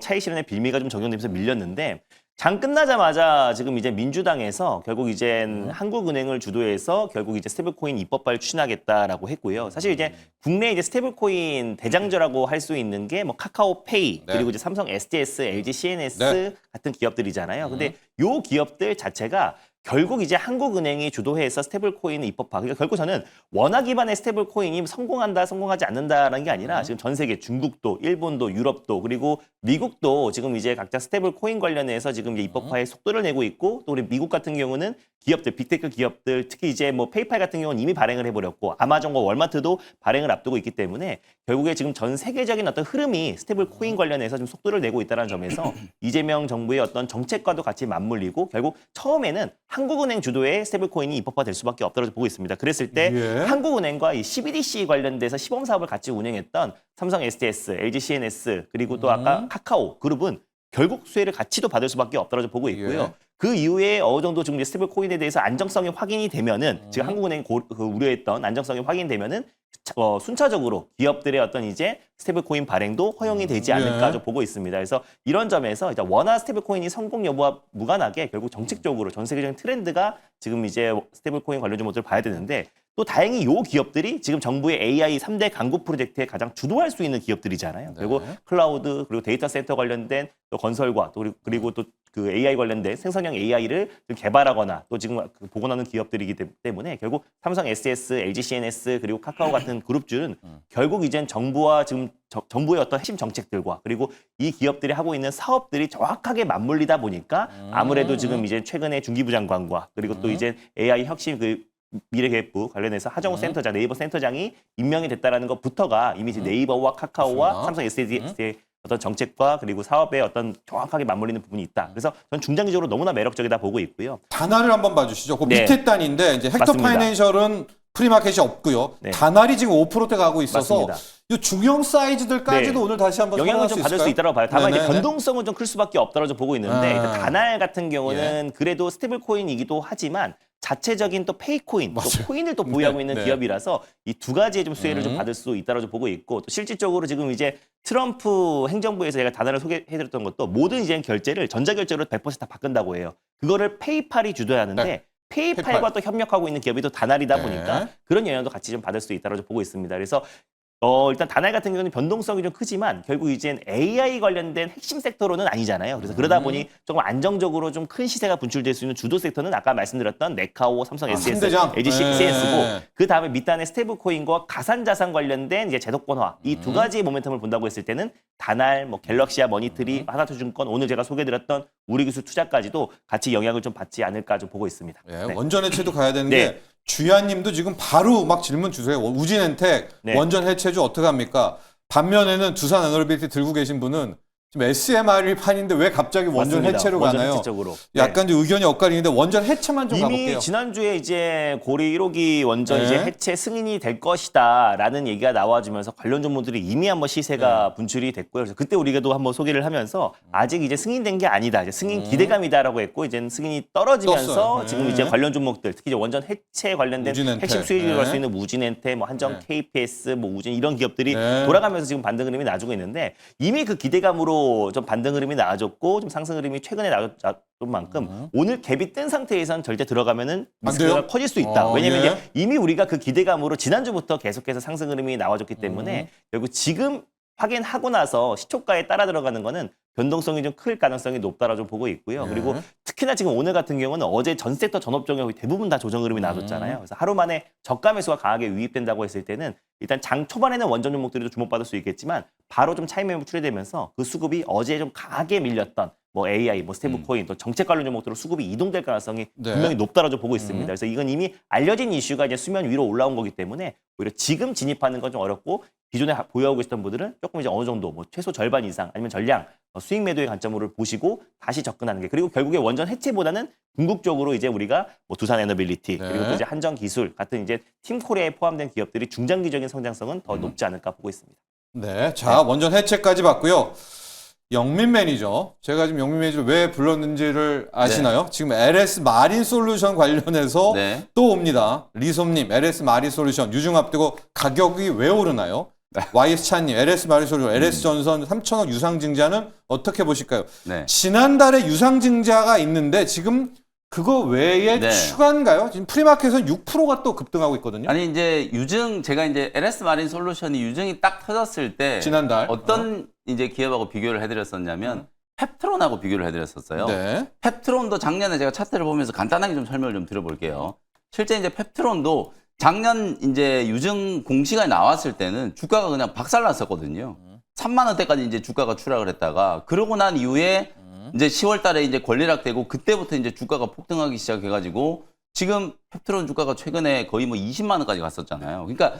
차익 실현의 빌미가 좀 적용되면서 밀렸는데 장 끝나자마자 지금 이제 민주당에서 결국 이제 한국은행을 주도해서 결국 이제 스테이블코인 입법화를 추진하겠다라고 했고요. 사실 이제 국내 이제 스테이블코인 대장주라고 할 수 있는 게 뭐 카카오페이 네. 그리고 이제 삼성 SDS, LG CNS 네. 같은 기업들이잖아요. 근데 요 기업들 자체가 결국 이제 한국은행이 주도해서 스테이블코인 입법화. 그러니까 결국 저는 원화 기반의 스테이블코인이 성공한다, 성공하지 않는다라는 게 아니라 지금 전 세계 중국도, 일본도, 유럽도 그리고 미국도 지금 이제 각자 스테이블코인 관련해서 지금 이제 입법화에 속도를 내고 있고 또 우리 미국 같은 경우는 기업들, 빅테크 기업들 특히 이제 뭐 페이팔 같은 경우는 이미 발행을 해버렸고 아마존과 월마트도 발행을 앞두고 있기 때문에 결국에 지금 전 세계적인 어떤 흐름이 스테이블코인 관련해서 좀 속도를 내고 있다는 점에서 이재명 정부의 어떤 정책과도 같이 맞물리고 결국 처음에는 한국은행 주도의 스테이블코인이 입법화될 수밖에 없다고 보고 있습니다. 그랬을 때 예. 한국은행과 이 CBDC 관련돼서 시범 사업을 같이 운영했던 삼성 SDS, LG CNS 그리고 또 아까 카카오 그룹은 결국 수혜를 같이도 받을 수밖에 없다고 보고 있고요. 예. 그 이후에 어느 정도 지금 스테이블 코인에 대해서 안정성이 확인이 되면은 지금 한국은행이 우려했던 안정성이 확인되면은 순차적으로 기업들의 어떤 이제 스테이블 코인 발행도 허용이 되지 않을까 예. 좀 보고 있습니다. 그래서 이런 점에서 이제 원화 스테이블 코인이 성공 여부와 무관하게 결국 정책적으로 전 세계적인 트렌드가 지금 이제 스테이블 코인 관련 정보들을 봐야 되는데 또 다행히 요 기업들이 지금 정부의 AI 3대 강국 프로젝트에 가장 주도할 수 있는 기업들이잖아요. 그리고 클라우드 그리고 데이터 센터 관련된 또 건설과 또 그리고 또 그 AI 관련된 생성형 AI를 개발하거나 또 지금 복원하는 기업들이기 때문에 결국 삼성 SDS, LG CNS 그리고 카카오 같은 그룹주는 결국 이젠 정부와 지금 정부의 어떤 핵심 정책들과 그리고 이 기업들이 하고 있는 사업들이 정확하게 맞물리다 보니까 아무래도 지금 이제 최근에 중기부 장관과 그리고 또 이제 AI 혁신 그 미래계획부 관련해서 하정우 센터장, 네이버 센터장이 임명이 됐다라는 것부터가 이미 이제 네이버와 카카오와 맞습니다. 삼성 SDS의 어떤 정책과 그리고 사업의 어떤 정확하게 맞물리는 부분이 있다. 그래서 저는 중장기적으로 너무나 매력적이다 보고 있고요. 다나를 한번 봐주시죠. 그 네. 밑에 단인데 이제 헥터 맞습니다. 파이낸셜은 프리마켓이 없고요. 네. 다날이 지금 5%대 가고 있어서 맞습니다. 이 중형 사이즈들까지도 네. 오늘 다시 한번 영향을 설명할 좀 수 받을 수 있을까요? 있다고 봐요. 다만 이제 네네네. 변동성은 좀 클 수밖에 없다고 좀 보고 있는데 아. 일단 다날 같은 경우는 그래도 스테이블 코인이기도 하지만 자체적인 또 페이코인, 또 맞아요. 코인을 또 보유하고 네, 있는 네. 기업이라서 이 두 가지의 좀 수혜를 좀 받을 수 있다고 좀 보고 있고 또 실질적으로 지금 이제 트럼프 행정부에서 제가 다나를 소개해드렸던 것도 모든 이제 결제를 전자결제로 100%다 바꾼다고 해요. 그거를 페이팔이 주도해야 하는데 네. 페이팔과 또 협력하고 있는 기업이 또 다날이다 네. 보니까 그런 영향도 같이 좀 받을 수 있다고 좀 보고 있습니다. 그래서 일단 다날 같은 경우는 변동성이 좀 크지만 결국 이젠 AI 관련된 핵심 섹터로는 아니잖아요. 그래서 그러다 보니 조금 안정적으로 좀 큰 시세가 분출될 수 있는 주도 섹터는 아까 말씀드렸던 네카오, 삼성 SS, 삼대장. LG 네. CNS고 그 다음에 밑단에 스테이블코인과 가산자산 관련된 이제 제도권화 이 두 가지의 모멘텀을 본다고 했을 때는 다날, 뭐 갤럭시아, 머니트리, 하나투증권 오늘 제가 소개드렸던 우리기술 투자까지도 같이 영향을 좀 받지 않을까 좀 보고 있습니다. 예, 네. 원전 해체도 가야 되는 네. 게 주야님도 지금 바로 막 질문 주세요. 우진엔텍 네. 원전 해체주 어떻게 합니까? 반면에는 두산 에너비티 들고 계신 분은 지금 SMR이 판인데 왜 갑자기 원전 맞습니다. 해체로 원전 가나요? 해체 쪽으로. 네. 약간 이제 의견이 엇갈리는데 원전 해체만 좀 이미 가볼게요. 지난주에 이제 고리 1호기 원전 네. 이제 해체 승인이 될 것이다라는 얘기가 나와주면서 관련 종목들이 이미 한번 시세가 네. 분출이 됐고요. 그래서 그때 우리가도 한번 소개를 하면서 아직 이제 승인된 게 아니다. 이제 승인 기대감이다라고 했고 이제 승인이 떨어지면서 떴어요. 지금 네. 이제 관련 종목들 특히 이제 원전 해체 관련된 우진엔텍. 핵심 수혜주로 네. 갈 수 있는 우진엔텍, 뭐 한정 네. KPS, 뭐 우진 이런 기업들이 네. 돌아가면서 지금 반등 흐름이 나주고 있는데 이미 그 기대감으로 좀 반등 흐름이 나아졌고 좀 상승 흐름이 최근에 나아졌던 만큼 오늘 갭이 뜬 상태에선 절대 들어가면은 안 리스크가 돼요? 커질 수 있다. 왜냐면 예. 이제 이미 우리가 그 기대감으로 지난주부터 계속해서 상승 흐름이 나와줬기 때문에 결국 지금 확인하고 나서 시초가에 따라 들어가는 거는 변동성이 좀 클 가능성이 높다라고 좀 보고 있고요. 그리고 특히나 지금 오늘 같은 경우는 어제 전 섹터 전업종이 대부분 다 조정 흐름이 나왔잖아요. 그래서 하루 만에 저가 매수가 강하게 유입된다고 했을 때는 일단 장 초반에는 원전 종목들이 좀 주목받을 수 있겠지만 바로 좀 차익 매물 출회되면서 그 수급이 어제 좀 강하게 밀렸던 뭐 AI, 뭐 스테이블 코인, 또 정책 관련 종목들로 수급이 이동될 가능성이 네. 분명히 높다라고 보고 있습니다. 그래서 이건 이미 알려진 이슈가 이제 수면 위로 올라온 거기 때문에 오히려 지금 진입하는 건 좀 어렵고 기존에 보유하고 계시던 분들은 조금 이제 어느 정도 뭐 최소 절반 이상 아니면 전량 수익 매도의 관점으로 보시고 다시 접근하는 게 그리고 결국에 원전 해체보다는 궁극적으로 이제 우리가 뭐 두산 에너빌리티 네. 그리고 또 이제 한정 기술 같은 이제 팀 코리아에 포함된 기업들이 중장기적인 성장성은 더 높지 않을까 보고 있습니다. 네, 자 원전 해체까지 봤고요. 영민 매니저, 제가 지금 영민 매니저 왜 불렀는지를 아시나요? 지금 LS 마린 솔루션 관련해서 네. 또 옵니다. 리솜님, LS 마린 솔루션 유중 앞두고 가격이 왜 오르나요? YS 차님, LS 마리솔, LS 전선 3천억 유상증자는 어떻게 보실까요? 네. 지난달에 유상증자가 있는데 지금 그거 외에 네. 추가인가요? 지금 프리마켓에서 6%가 또 급등하고 있거든요. 아니 이제 유증 제가 이제 LS 마린 솔루션이 유증이 딱 터졌을 때 지난달. 어떤 이제 기업하고 비교를 해드렸었냐면 펩트론하고 비교를 해드렸었어요. 네. 펩트론도 작년에 제가 차트를 보면서 간단하게 좀 설명을 좀 드려볼게요. 실제 이제 펩트론도 작년 이제 유증 공시가 나왔을 때는 주가가 그냥 박살났었거든요. 3만 원대까지 이제 주가가 추락을 했다가 그러고 난 이후에 이제 10월 달에 이제 권리락되고 그때부터 이제 주가가 폭등하기 시작해가지고 지금 펩트론 주가가 최근에 거의 뭐 20만 원까지 갔었잖아요. 그러니까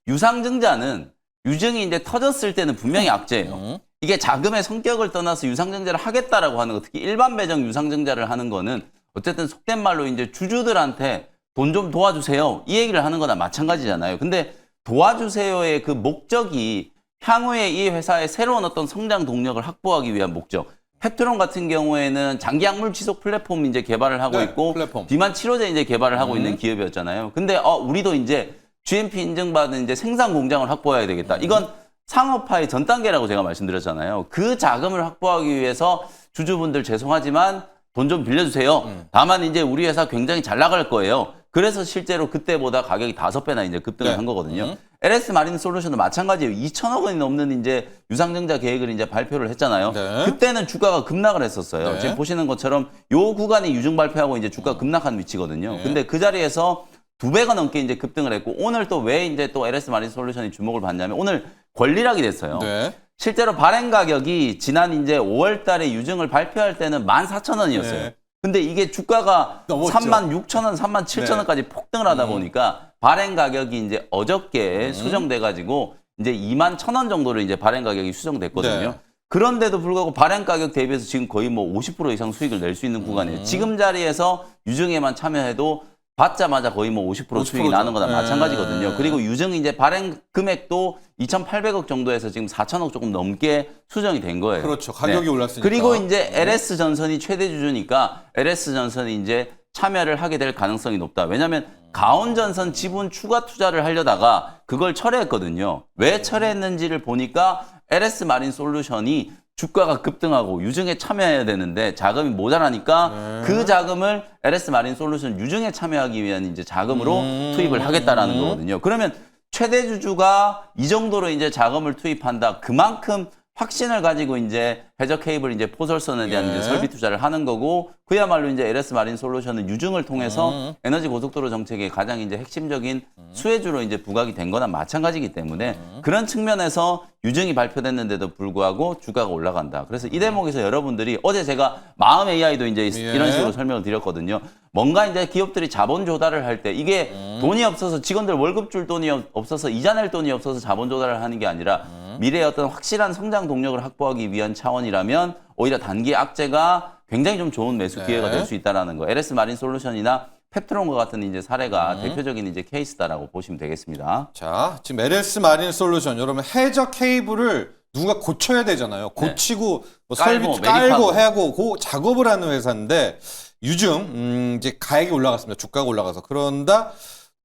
유상증자는 유증이 이제 터졌을 때는 분명히 악재예요. 이게 자금의 성격을 떠나서 유상증자를 하겠다라고 하는 거, 특히 일반 배정 유상증자를 하는 거는 어쨌든 속된 말로 이제 주주들한테 돈 좀 도와주세요. 이 얘기를 하는 거나 마찬가지잖아요. 근데 도와주세요의 그 목적이 향후에 이 회사의 새로운 어떤 성장 동력을 확보하기 위한 목적. 펩트론 같은 경우에는 장기 약물 지속 플랫폼 이제 개발을 하고 네, 있고 플랫폼. 비만 치료제 이제 개발을 하고 있는 기업이었잖아요. 근데 우리도 이제 GMP 인증받은 이제 생산 공장을 확보해야 되겠다. 이건 상업화의 전 단계라고 제가 말씀드렸잖아요. 그 자금을 확보하기 위해서 주주분들 죄송하지만 돈 좀 빌려주세요. 다만 이제 우리 회사 굉장히 잘 나갈 거예요. 그래서 실제로 그때보다 가격이 5배나 이제 급등을 네. 한 거거든요. LS 마린 솔루션도 마찬가지예요. 2천억 원이 넘는 이제 유상증자 계획을 이제 발표를 했잖아요. 네. 그때는 주가가 급락을 했었어요. 네. 지금 보시는 것처럼 요 구간이 유증 발표하고 이제 주가 급락한 위치거든요. 네. 근데 그 자리에서 2배가 넘게 이제 급등을 했고 오늘 또 왜 이제 또 LS 마린 솔루션이 주목을 받냐면 오늘 권리락이 됐어요. 네. 실제로 발행 가격이 지난 이제 5월 달에 유증을 발표할 때는 14,000원이었어요. 네. 근데 이게 주가가 넘었죠. 36,000원, 37,000원까지 폭등을 하다 보니까 발행 가격이 이제 어저께 수정돼가지고 이제 21,000원 정도로 이제 발행 가격이 수정됐거든요. 네. 그런데도 불구하고 발행 가격 대비해서 지금 거의 뭐 50% 이상 수익을 낼 수 있는 구간이에요. 지금 자리에서 유증에만 참여해도 받자마자 거의 뭐 50% 수익이 50%죠. 나는 거나 네. 마찬가지거든요. 그리고 유증 이제 발행 금액도 2,800억 정도에서 지금 4,000억 조금 넘게 수정이 된 거예요. 그렇죠. 가격이 올랐으니까. 그리고 이제 LS 전선이 최대 주주니까 LS 전선이 이제 참여를 하게 될 가능성이 높다. 왜냐하면 가온전선 지분 추가 투자를 하려다가 그걸 철회했거든요. 왜 철회했는지를 보니까 LS 마린 솔루션이 주가가 급등하고 유증에 참여해야 되는데 자금이 모자라니까 그 자금을 LS 마린 솔루션 유증에 참여하기 위한 이제 자금으로 투입을 하겠다라는 거거든요. 그러면 최대 주주가 이 정도로 이제 자금을 투입한다. 그만큼 확신을 가지고 이제 해저 케이블 이제 포설선에 대한 이제 설비 투자를 하는 거고 그야말로 이제 LS 마린 솔루션은 유증을 통해서 에너지 고속도로 정책의 가장 이제 핵심적인 수혜주로 이제 부각이 된 거나 마찬가지이기 때문에 그런 측면에서 유증이 발표됐는데도 불구하고 주가가 올라간다. 그래서 이 대목에서 여러분들이 어제 제가 마음 AI도 이제 이런 식으로 설명을 드렸거든요. 뭔가 이제 기업들이 자본 조달을 할 때 이게 돈이 없어서 직원들 월급 줄 돈이 없어서 이자 낼 돈이 없어서 자본 조달을 하는 게 아니라 미래의 어떤 확실한 성장 동력을 확보하기 위한 차원이라면 오히려 단기 악재가 굉장히 좀 좋은 매수 기회가 될 수 있다라는 거. LS 마린 솔루션이나 펩트론과 같은 이제 사례가 대표적인 이제 케이스다라고 보시면 되겠습니다. 자, 지금 LS 마린 솔루션 여러분 해저 케이블을 누가 고쳐야 되잖아요. 고치고 뭐 설비 깔고, 깔고 매립하고. 하고 그 작업을 하는 회사인데 유증 이제 가액이 올라갔습니다. 주가가 올라가서 그런다.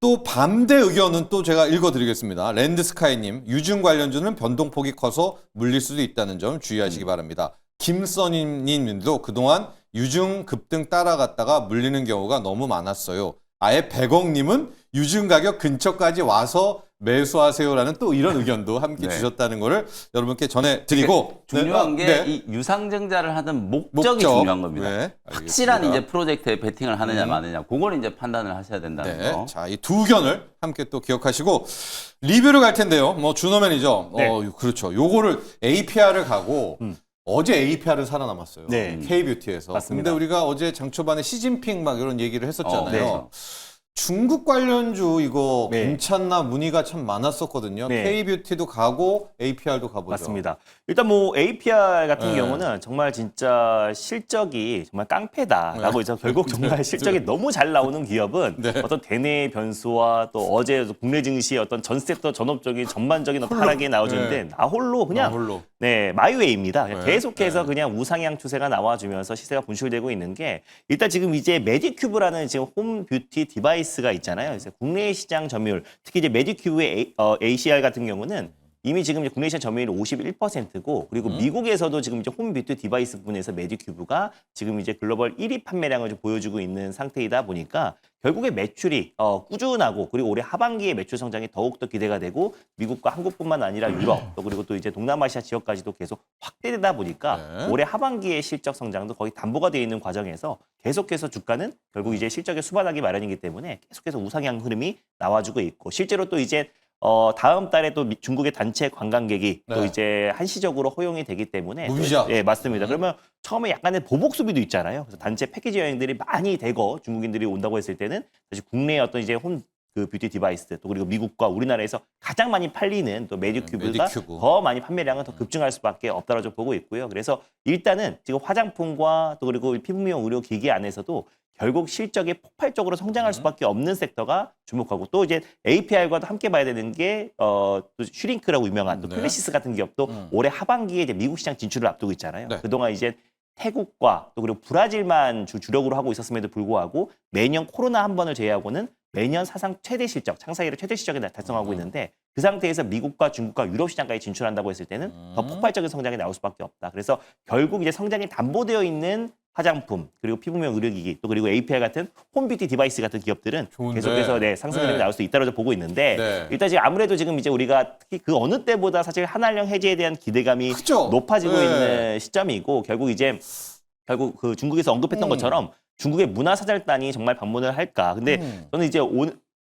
또 반대 의견은 또 제가 읽어드리겠습니다. 랜드스카이님, 유증 관련주는 변동폭이 커서 물릴 수도 있다는 점 주의하시기 바랍니다. 김써니님도 그동안 유증 급등 따라갔다가 물리는 경우가 너무 많았어요. 아예 100억님은 유증 가격 근처까지 와서 매수하세요라는 또 이런 의견도 함께 네. 주셨다는 거를 여러분께 전해드리고 중요한 네. 게 이 유상증자를 하는 목적이 목적. 중요한 겁니다. 네, 확실한 알겠습니다. 이제 프로젝트에 베팅을 하느냐 마느냐 그걸 이제 판단을 하셔야 된다는 네. 거. 자, 이 두 의견을 함께 또 기억하시고 리뷰를 갈 텐데요. 뭐 준호 매니저. 네. 그렇죠. 요거를 APR을 가고 어제 APR은 살아남았어요. 네. K뷰티에서. 맞습니다. 근데 우리가 어제 장 초반에 시진핑 막 이런 얘기를 했었잖아요. 네. 중국 관련주 이거 네. 괜찮나 문의가 참 많았었거든요. 네. K뷰티도 가고 APR도 가보죠. 맞습니다. 일단 뭐 APR 같은 네. 경우는 정말 진짜 실적이 정말 깡패다라고 해서 결국 정말 실적이 너무 잘 나오는 기업은 네. 어떤 대내 변수와 또 어제 국내 증시의 어떤 전 섹터 전업적인 전반적인 어떤 하락이 나와주는데 나 홀로 그냥 홀로. 네, 마이웨이입니다. 그냥 네. 계속해서 네. 그냥 우상향 추세가 나와주면서 시세가 분출되고 있는 게 일단 지금 이제 메디큐브라는 지금 홈 뷰티 디바이스가 있잖아요. 그래서 국내 시장 점유율, 특히 이제 메디큐브의 ACR 같은 경우는 이미 지금 이제 국내 시장 점유율이 51%고 그리고 미국에서도 지금 이제 홈 뷰티 디바이스 부분에서 메디큐브가 지금 이제 글로벌 1위 판매량을 좀 보여주고 있는 상태이다 보니까 결국에 매출이 꾸준하고 그리고 올해 하반기에 매출 성장이 더욱더 기대가 되고 미국과 한국뿐만 아니라 유럽 또 그리고 또 이제 동남아시아 지역까지도 계속 확대되다 보니까 네. 올해 하반기의 실적 성장도 거의 담보가 되어 있는 과정에서 계속해서 주가는 결국 이제 실적에 수반하기 마련이기 때문에 계속해서 우상향 흐름이 나와주고 있고 실제로 또 이제 다음 달에 또 중국의 단체 관광객이 네. 또 이제 한시적으로 허용이 되기 때문에 무비자. 예, 맞습니다. 그러면 처음에 약간의 보복 수비도 있잖아요. 그래서 단체 패키지 여행들이 많이 되고 중국인들이 온다고 했을 때는 사실 국내의 어떤 이제 그 뷰티 디바이스 또 그리고 미국과 우리나라에서 가장 많이 팔리는 또 메디큐브가 메디큐브. 더 많이 판매량은 더 급증할 수밖에 없다라고 좀 보고 있고요. 그래서 일단은 지금 화장품과 또 그리고 피부 미용 의료 기기 안에서도 결국 실적이 폭발적으로 성장할 수밖에 없는 섹터가 주목하고 또 이제 APR과도 함께 봐야 되는 게 또 슈링크라고 유명한 또 네. 클래시스 같은 기업도 올해 하반기에 이제 미국 시장 진출을 앞두고 있잖아요. 네. 그동안 이제 태국과 또 그리고 브라질만 주력으로 하고 있었음에도 불구하고 매년 코로나 한 번을 제외하고는 매년 사상 최대 실적, 창사 이래 최대 실적을 달성하고 있는데 그 상태에서 미국과 중국과 유럽 시장까지 진출한다고 했을 때는 더 폭발적인 성장이 나올 수밖에 없다. 그래서 결국 이제 성장이 담보되어 있는 화장품 그리고 피부미용 의료기기 또 그리고 API 같은 홈뷰티 디바이스 같은 기업들은 좋은데. 계속해서 상승 흐름이 네. 나올 수 있다고 보고 있는데 네. 일단 지금 아무래도 지금 이제 우리가 특히 그 어느 때보다 사실 한한령 해제에 대한 기대감이 크죠? 높아지고 네. 있는 시점이고 결국 그 중국에서 언급했던 것처럼 중국의 문화사절단이 정말 방문을 할까. 근데 저는 이제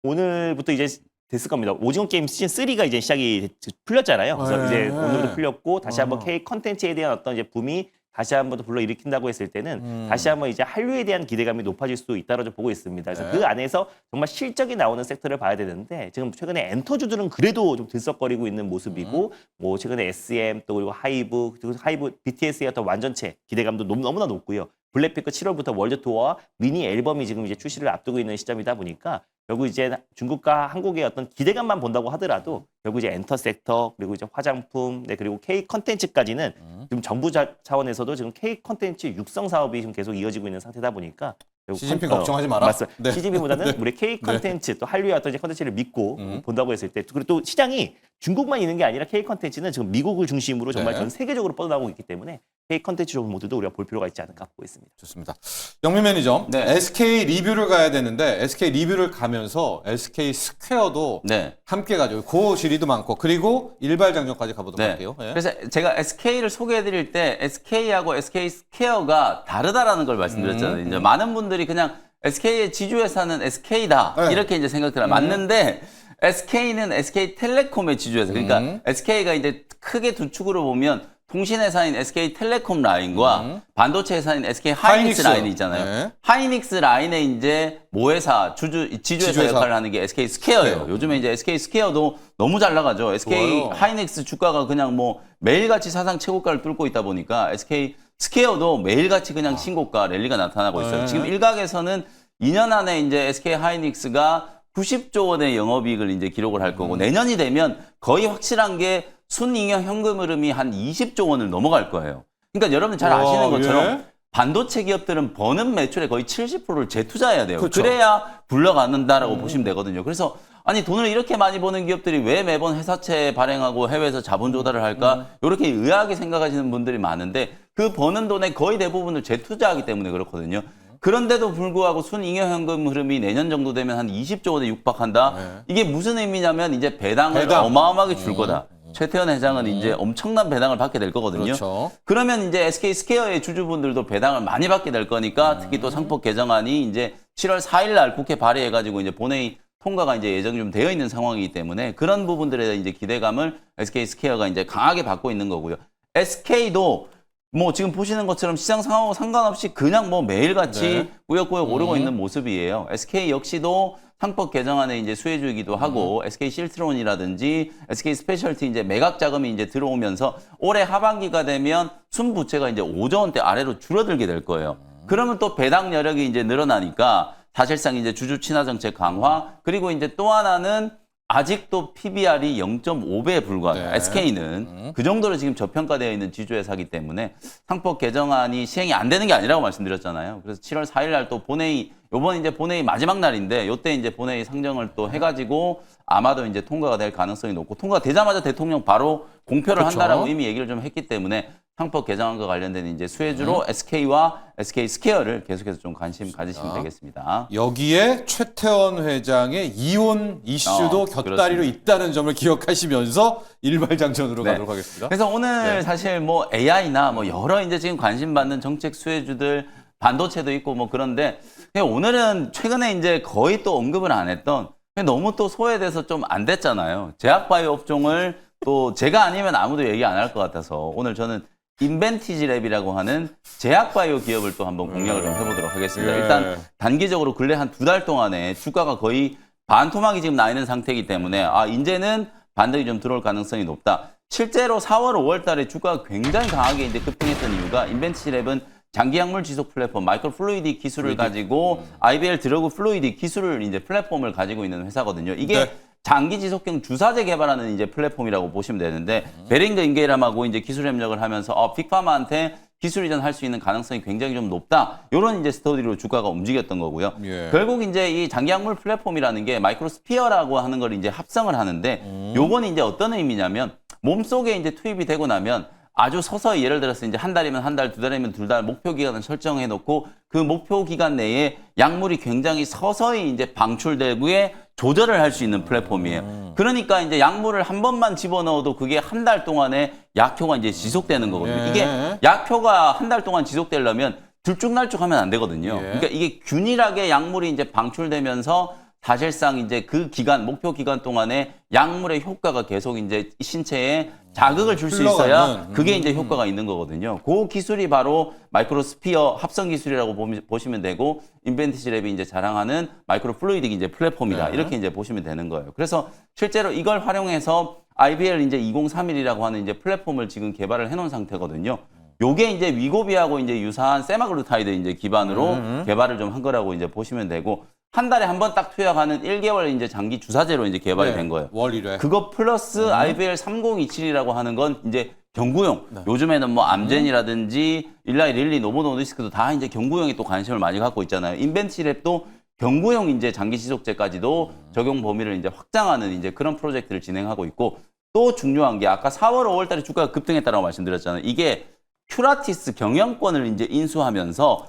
오늘부터 이제 됐을 겁니다. 오징어 게임 시즌 3가 이제 시작이 풀렸잖아요. 그래서 네. 이제 오늘부터 풀렸고 다시 한번 K 컨텐츠에 대한 어떤 이제 붐이 다시 한번 더 불러일으킨다고 했을 때는 다시 한번 이제 한류에 대한 기대감이 높아질 수 있다고 좀 보고 있습니다. 그래서 네. 그 안에서 정말 실적이 나오는 섹터를 봐야 되는데 지금 최근에 엔터주들은 그래도 좀 들썩거리고 있는 모습이고 뭐 최근에 SM 또 그리고 하이브 BTS의 어떤 완전체 기대감도 너무나 높고요. 블랙핑크 7월부터 월드 투어와 미니 앨범이 지금 이제 출시를 앞두고 있는 시점이다 보니까 결국 이제 중국과 한국의 어떤 기대감만 본다고 하더라도 결국 이제 엔터 섹터 그리고 이제 화장품 그리고 K 컨텐츠까지는 지금 정부 차원에서도 지금 K 컨텐츠 육성 사업이 지금 계속 이어지고 있는 상태다 보니까 결국 시진핑 걱정하지 마라. 맞습니다. 네. 시진핑보다는 우리 K 컨텐츠 또 한류의 어떤 이제 컨텐츠를 믿고 본다고 했을 때 그리고 또 시장이 중국만 있는 게 아니라 K 컨텐츠는 지금 미국을 중심으로 정말 네. 전 세계적으로 뻗어나오고 있기 때문에 K 컨텐츠 쪽 모두도 우리가 볼 필요가 있지 않을까 보고 있습니다. 좋습니다. 영민 매니저, 네. SK 리뷰를 가야 되는데 SK 리뷰를 가면서 SK 스퀘어도 네. 함께 가죠. 그 질의도 많고 그리고 일발장전까지 가보도록 네. 할게요. 예. 그래서 제가 SK를 소개해드릴 때 SK하고 SK 스퀘어가 다르다라는 걸 말씀드렸잖아요. 이제 많은 분들이 그냥 SK의 지주회사는 SK다 네. 이렇게 이제 생각들어요. 맞는데 SK는 SK텔레콤의 지주회사. 그러니까 SK가 이제 크게 두 축으로 보면 통신회사인 SK텔레콤 라인과 반도체 회사인 SK 하이닉스 라인이 있잖아요. 네. 하이닉스 라인의 이제 모회사, 지주회사 지주회사. 역할을 하는 게 SK 스퀘어예요. 요즘에 이제 SK 스퀘어도 너무 잘 나가죠. SK 좋아요. 하이닉스 주가가 그냥 뭐 매일같이 사상 최고가를 뚫고 있다 보니까 SK 스퀘어도 매일같이 그냥 신고가 랠리가 나타나고 있어요. 네. 지금 일각에서는 2년 안에 이제 SK 하이닉스가 90조 원의 영업이익을 이제 기록을 할 거고 내년이 되면 거의 확실한 게 순잉여 현금 흐름이 한 20조 원을 넘어갈 거예요. 그러니까 여러분 잘 아시는 와, 것처럼 예. 반도체 기업들은 버는 매출의 거의 70%를 재투자해야 돼요. 그렇죠. 그래야 굴러가는다라고 보시면 되거든요. 그래서 아니 돈을 이렇게 많이 버는 기업들이 왜 매번 회사채 발행하고 해외에서 자본 조달을 할까? 이렇게 의아하게 생각하시는 분들이 많은데 그 버는 돈의 거의 대부분을 재투자하기 때문에 그렇거든요. 그런데도 불구하고 순잉여 현금 흐름이 내년 정도 되면 한 20조 원에 육박한다. 네. 이게 무슨 의미냐면 이제 배당을 배당. 어마어마하게 줄 거다. 최태원 회장은 이제 엄청난 배당을 받게 될 거거든요. 그렇죠. 그러면 이제 SK 스퀘어의 주주분들도 배당을 많이 받게 될 거니까 특히 또 상법 개정안이 이제 7월 4일 날 국회 발의해가지고 이제 본회의 통과가 이제 예정이 좀 되어 있는 상황이기 때문에 그런 부분들에 대한 이제 기대감을 SK 스퀘어가 이제 강하게 받고 있는 거고요. SK도 뭐 지금 보시는 것처럼 시장 상황하고 상관없이 그냥 뭐 매일같이 네. 꾸역꾸역 오르고 있는 모습이에요. SK 역시도 상법 개정안에 이제 수혜주이기도 하고 SK 실트론이라든지 SK 스페셜티 이제 매각 자금이 이제 들어오면서 올해 하반기가 되면 순부채가 이제 5조 원대 아래로 줄어들게 될 거예요. 그러면 또 배당 여력이 이제 늘어나니까 사실상 이제 주주 친화 정책 강화 그리고 이제 또 하나는 아직도 PBR이 0.5배에 불과해요. 네. SK는 그 정도로 지금 저평가되어 있는 지주회사이기 때문에 상법 개정안이 시행이 안 되는 게 아니라고 말씀드렸잖아요. 그래서 7월 4일 날 또 본회의, 요번 이제 본회의 마지막 날인데 요때 이제 본회의 상정을 또 해가지고 아마도 이제 통과가 될 가능성이 높고 통과가 되자마자 대통령 바로 공표를 그렇죠. 한다라고 이미 얘기를 좀 했기 때문에 상법 개정안과 관련된 이제 수혜주로 SK와 SK 스퀘어를 계속해서 좀 관심 가지시면 되겠습니다. 여기에 최태원 회장의 이혼 이슈도 곁다리로 그렇습니다. 있다는 점을 기억하시면서 일발장전으로 네. 가도록 하겠습니다. 그래서 오늘 사실 뭐 AI나 뭐 여러 이제 지금 관심 받는 정책 수혜주들 반도체도 있고 뭐 그런데 그냥 오늘은 최근에 이제 거의 또 언급을 안 했던 그냥 너무 또 소외돼서 좀 안 됐잖아요. 제약바이오 업종을 또 제가 아니면 아무도 얘기 안 할 것 같아서 오늘 저는 인벤티지랩이라고 하는 제약바이오 기업을 또 한번 공략을 좀 해보도록 하겠습니다. 예. 일단 단기적으로 근래 한 2달 동안에 주가가 거의 반토막이 지금 나 있는 상태이기 때문에 이제는 반등이 좀 들어올 가능성이 높다. 실제로 4월, 5월 달에 주가가 굉장히 강하게 이제 급등했던 이유가 인벤티지랩은 장기 약물 지속 플랫폼 마이크로플루이딕 기술을 가지고 IBL 드러그 플루이딕 기술을 이제 플랫폼을 가지고 있는 회사거든요. 이게 네. 장기 지속형 주사제 개발하는 이제 플랫폼이라고 보시면 되는데 베링거 인게이람하고 이제 기술 협력을 하면서 빅파마한테 기술 이전할 수 있는 가능성이 굉장히 좀 높다. 이런 이제 스토리로 주가가 움직였던 거고요. 예. 결국 이제 이 장기약물 플랫폼이라는 게 마이크로스피어라고 하는 걸 이제 합성을 하는데 요건 이제 어떤 의미냐면 몸속에 이제 투입이 되고 나면 아주 서서히 예를 들어서 이제 한 달이면 한 달, 두 달이면 두 달 목표 기간을 설정해 놓고 그 목표 기간 내에 약물이 굉장히 서서히 이제 방출되고에 조절을 할 수 있는 플랫폼이에요. 그러니까 이제 약물을 한 번만 집어넣어도 그게 한 달 동안에 약효가 이제 지속되는 거거든요. 예. 이게 약효가 한 달 동안 지속되려면 들쭉날쭉하면 안 되거든요. 예. 그러니까 이게 균일하게 약물이 이제 방출되면서 사실상 이제 그 기간, 목표 기간 동안에 약물의 효과가 계속 이제 신체에 자극을 줄 수 있어야 흘러가는. 그게 이제 효과가 있는 거거든요. 그 기술이 바로 마이크로스피어 합성 기술이라고 보시면 되고 인벤티지랩이 이제 자랑하는 마이크로플루이딕 이제 플랫폼이다. 네. 이렇게 이제 보시면 되는 거예요. 그래서 실제로 이걸 활용해서 IBL 이제 2031이라고 하는 이제 플랫폼을 지금 개발을 해놓은 상태거든요. 요게 이제 위고비하고 이제 유사한 세마글루타이드 이제 기반으로 개발을 좀 한 거라고 이제 보시면 되고 한 달에 한 번 딱 투약하는 1개월 이제 장기 주사제로 이제 개발이 된 거예요. 월 1회. 그거 플러스 IBL 3027이라고 하는 건 이제 경구용. 요즘에는 뭐 암젠이라든지 일라이 릴리 노보노디스크도 다 이제 경구용에 또 관심을 많이 갖고 있잖아요. 인벤티랩도 경구용 이제 장기 지속제까지도 적용 범위를 이제 확장하는 이제 그런 프로젝트를 진행하고 있고 또 중요한 게 아까 4월, 5월 달에 주가가 급등했다라고 말씀드렸잖아요. 이게 큐라티스 경영권을 이제 인수하면서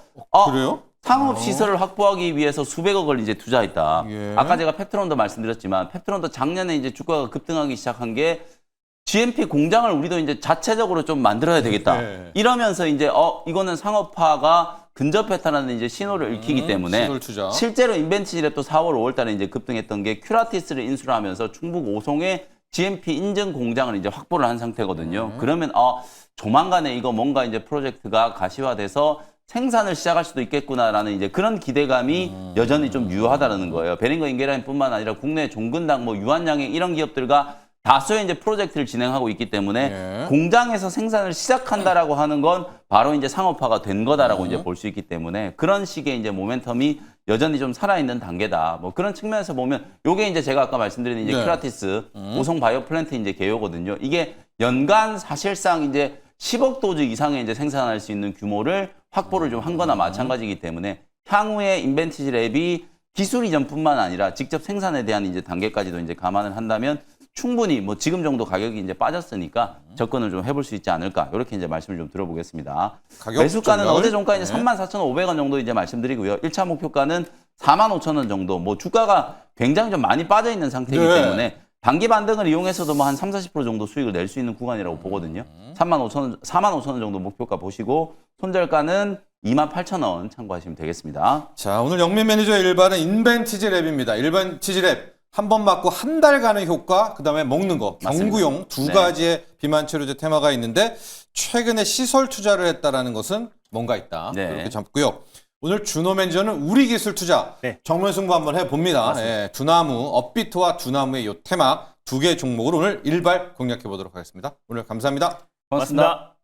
그래요? 상업 시설을 확보하기 위해서 수백억을 이제 투자했다. 예. 아까 제가 펩트론도 말씀드렸지만 펩트론도 작년에 이제 주가가 급등하기 시작한 게 GMP 공장을 우리도 이제 자체적으로 좀 만들어야 되겠다. 네. 이러면서 이제 이거는 상업화가 근접했다는 이제 신호를 읽히기 때문에 시설 투자. 실제로 인벤티지랩도 4월, 5월 달에 이제 급등했던 게 큐라티스를 인수를 하면서 충북 오송에 GMP 인증 공장을 이제 확보를 한 상태거든요. 그러면 조만간에 이거 뭔가 이제 프로젝트가 가시화돼서 생산을 시작할 수도 있겠구나라는 이제 그런 기대감이 여전히 좀 유효하다는 거예요. 베링거 인게라인뿐만 아니라 국내 종근당, 뭐 유한양행 이런 기업들과 다수의 이제 프로젝트를 진행하고 있기 때문에 예. 공장에서 생산을 시작한다라고 하는 건 바로 이제 상업화가 된 거다라고 이제 볼 수 있기 때문에 그런 식의 이제 모멘텀이 여전히 좀 살아있는 단계다. 뭐 그런 측면에서 보면 요게 이제 제가 아까 말씀드린 이제 네. 큐라티스 오송 바이오 플랜트 이제 개요거든요. 이게 연간 사실상 이제 10억 도즈 이상의 이제 생산할 수 있는 규모를 확보를 좀 한 거나 마찬가지이기 때문에 향후에 인벤티지랩이 기술 이전뿐만 아니라 직접 생산에 대한 이제 단계까지도 이제 감안을 한다면 충분히 뭐 지금 정도 가격이 이제 빠졌으니까 접근을 좀 해볼 수 있지 않을까 이렇게 이제 말씀을 좀 들어보겠습니다. 가격 매수가는 전략을? 어제 종가 이제 네. 34,500원 정도 이제 말씀드리고요. 1차 목표가는 45,000원 정도. 뭐 주가가 굉장히 좀 많이 빠져 있는 상태이기 네. 때문에 단기 반등을 이용해서도 뭐 한 30-40% 정도 수익을 낼 수 있는 구간이라고 보거든요. 45,000원 정도 목표가 보시고 손절가는 28,000원 참고하시면 되겠습니다. 자, 오늘 영민 매니저의 일반은 인벤티지랩입니다. 인벤티지랩 한 번 맞고 한 달간의 효과, 그다음에 먹는 거, 맞습니다. 경구용 두 네. 가지의 비만 치료제 테마가 있는데 최근에 시설 투자를 했다라는 것은 뭔가 있다. 네. 이렇게 잡고요. 오늘 준호 매니저는 우리 기술 투자 네. 정면 승부 한번 해봅니다. 예, 두나무, 업비트와 두나무의 요 테마 두 개 종목을 오늘 일발 공략해 보도록 하겠습니다. 오늘 감사합니다. 고맙습니다.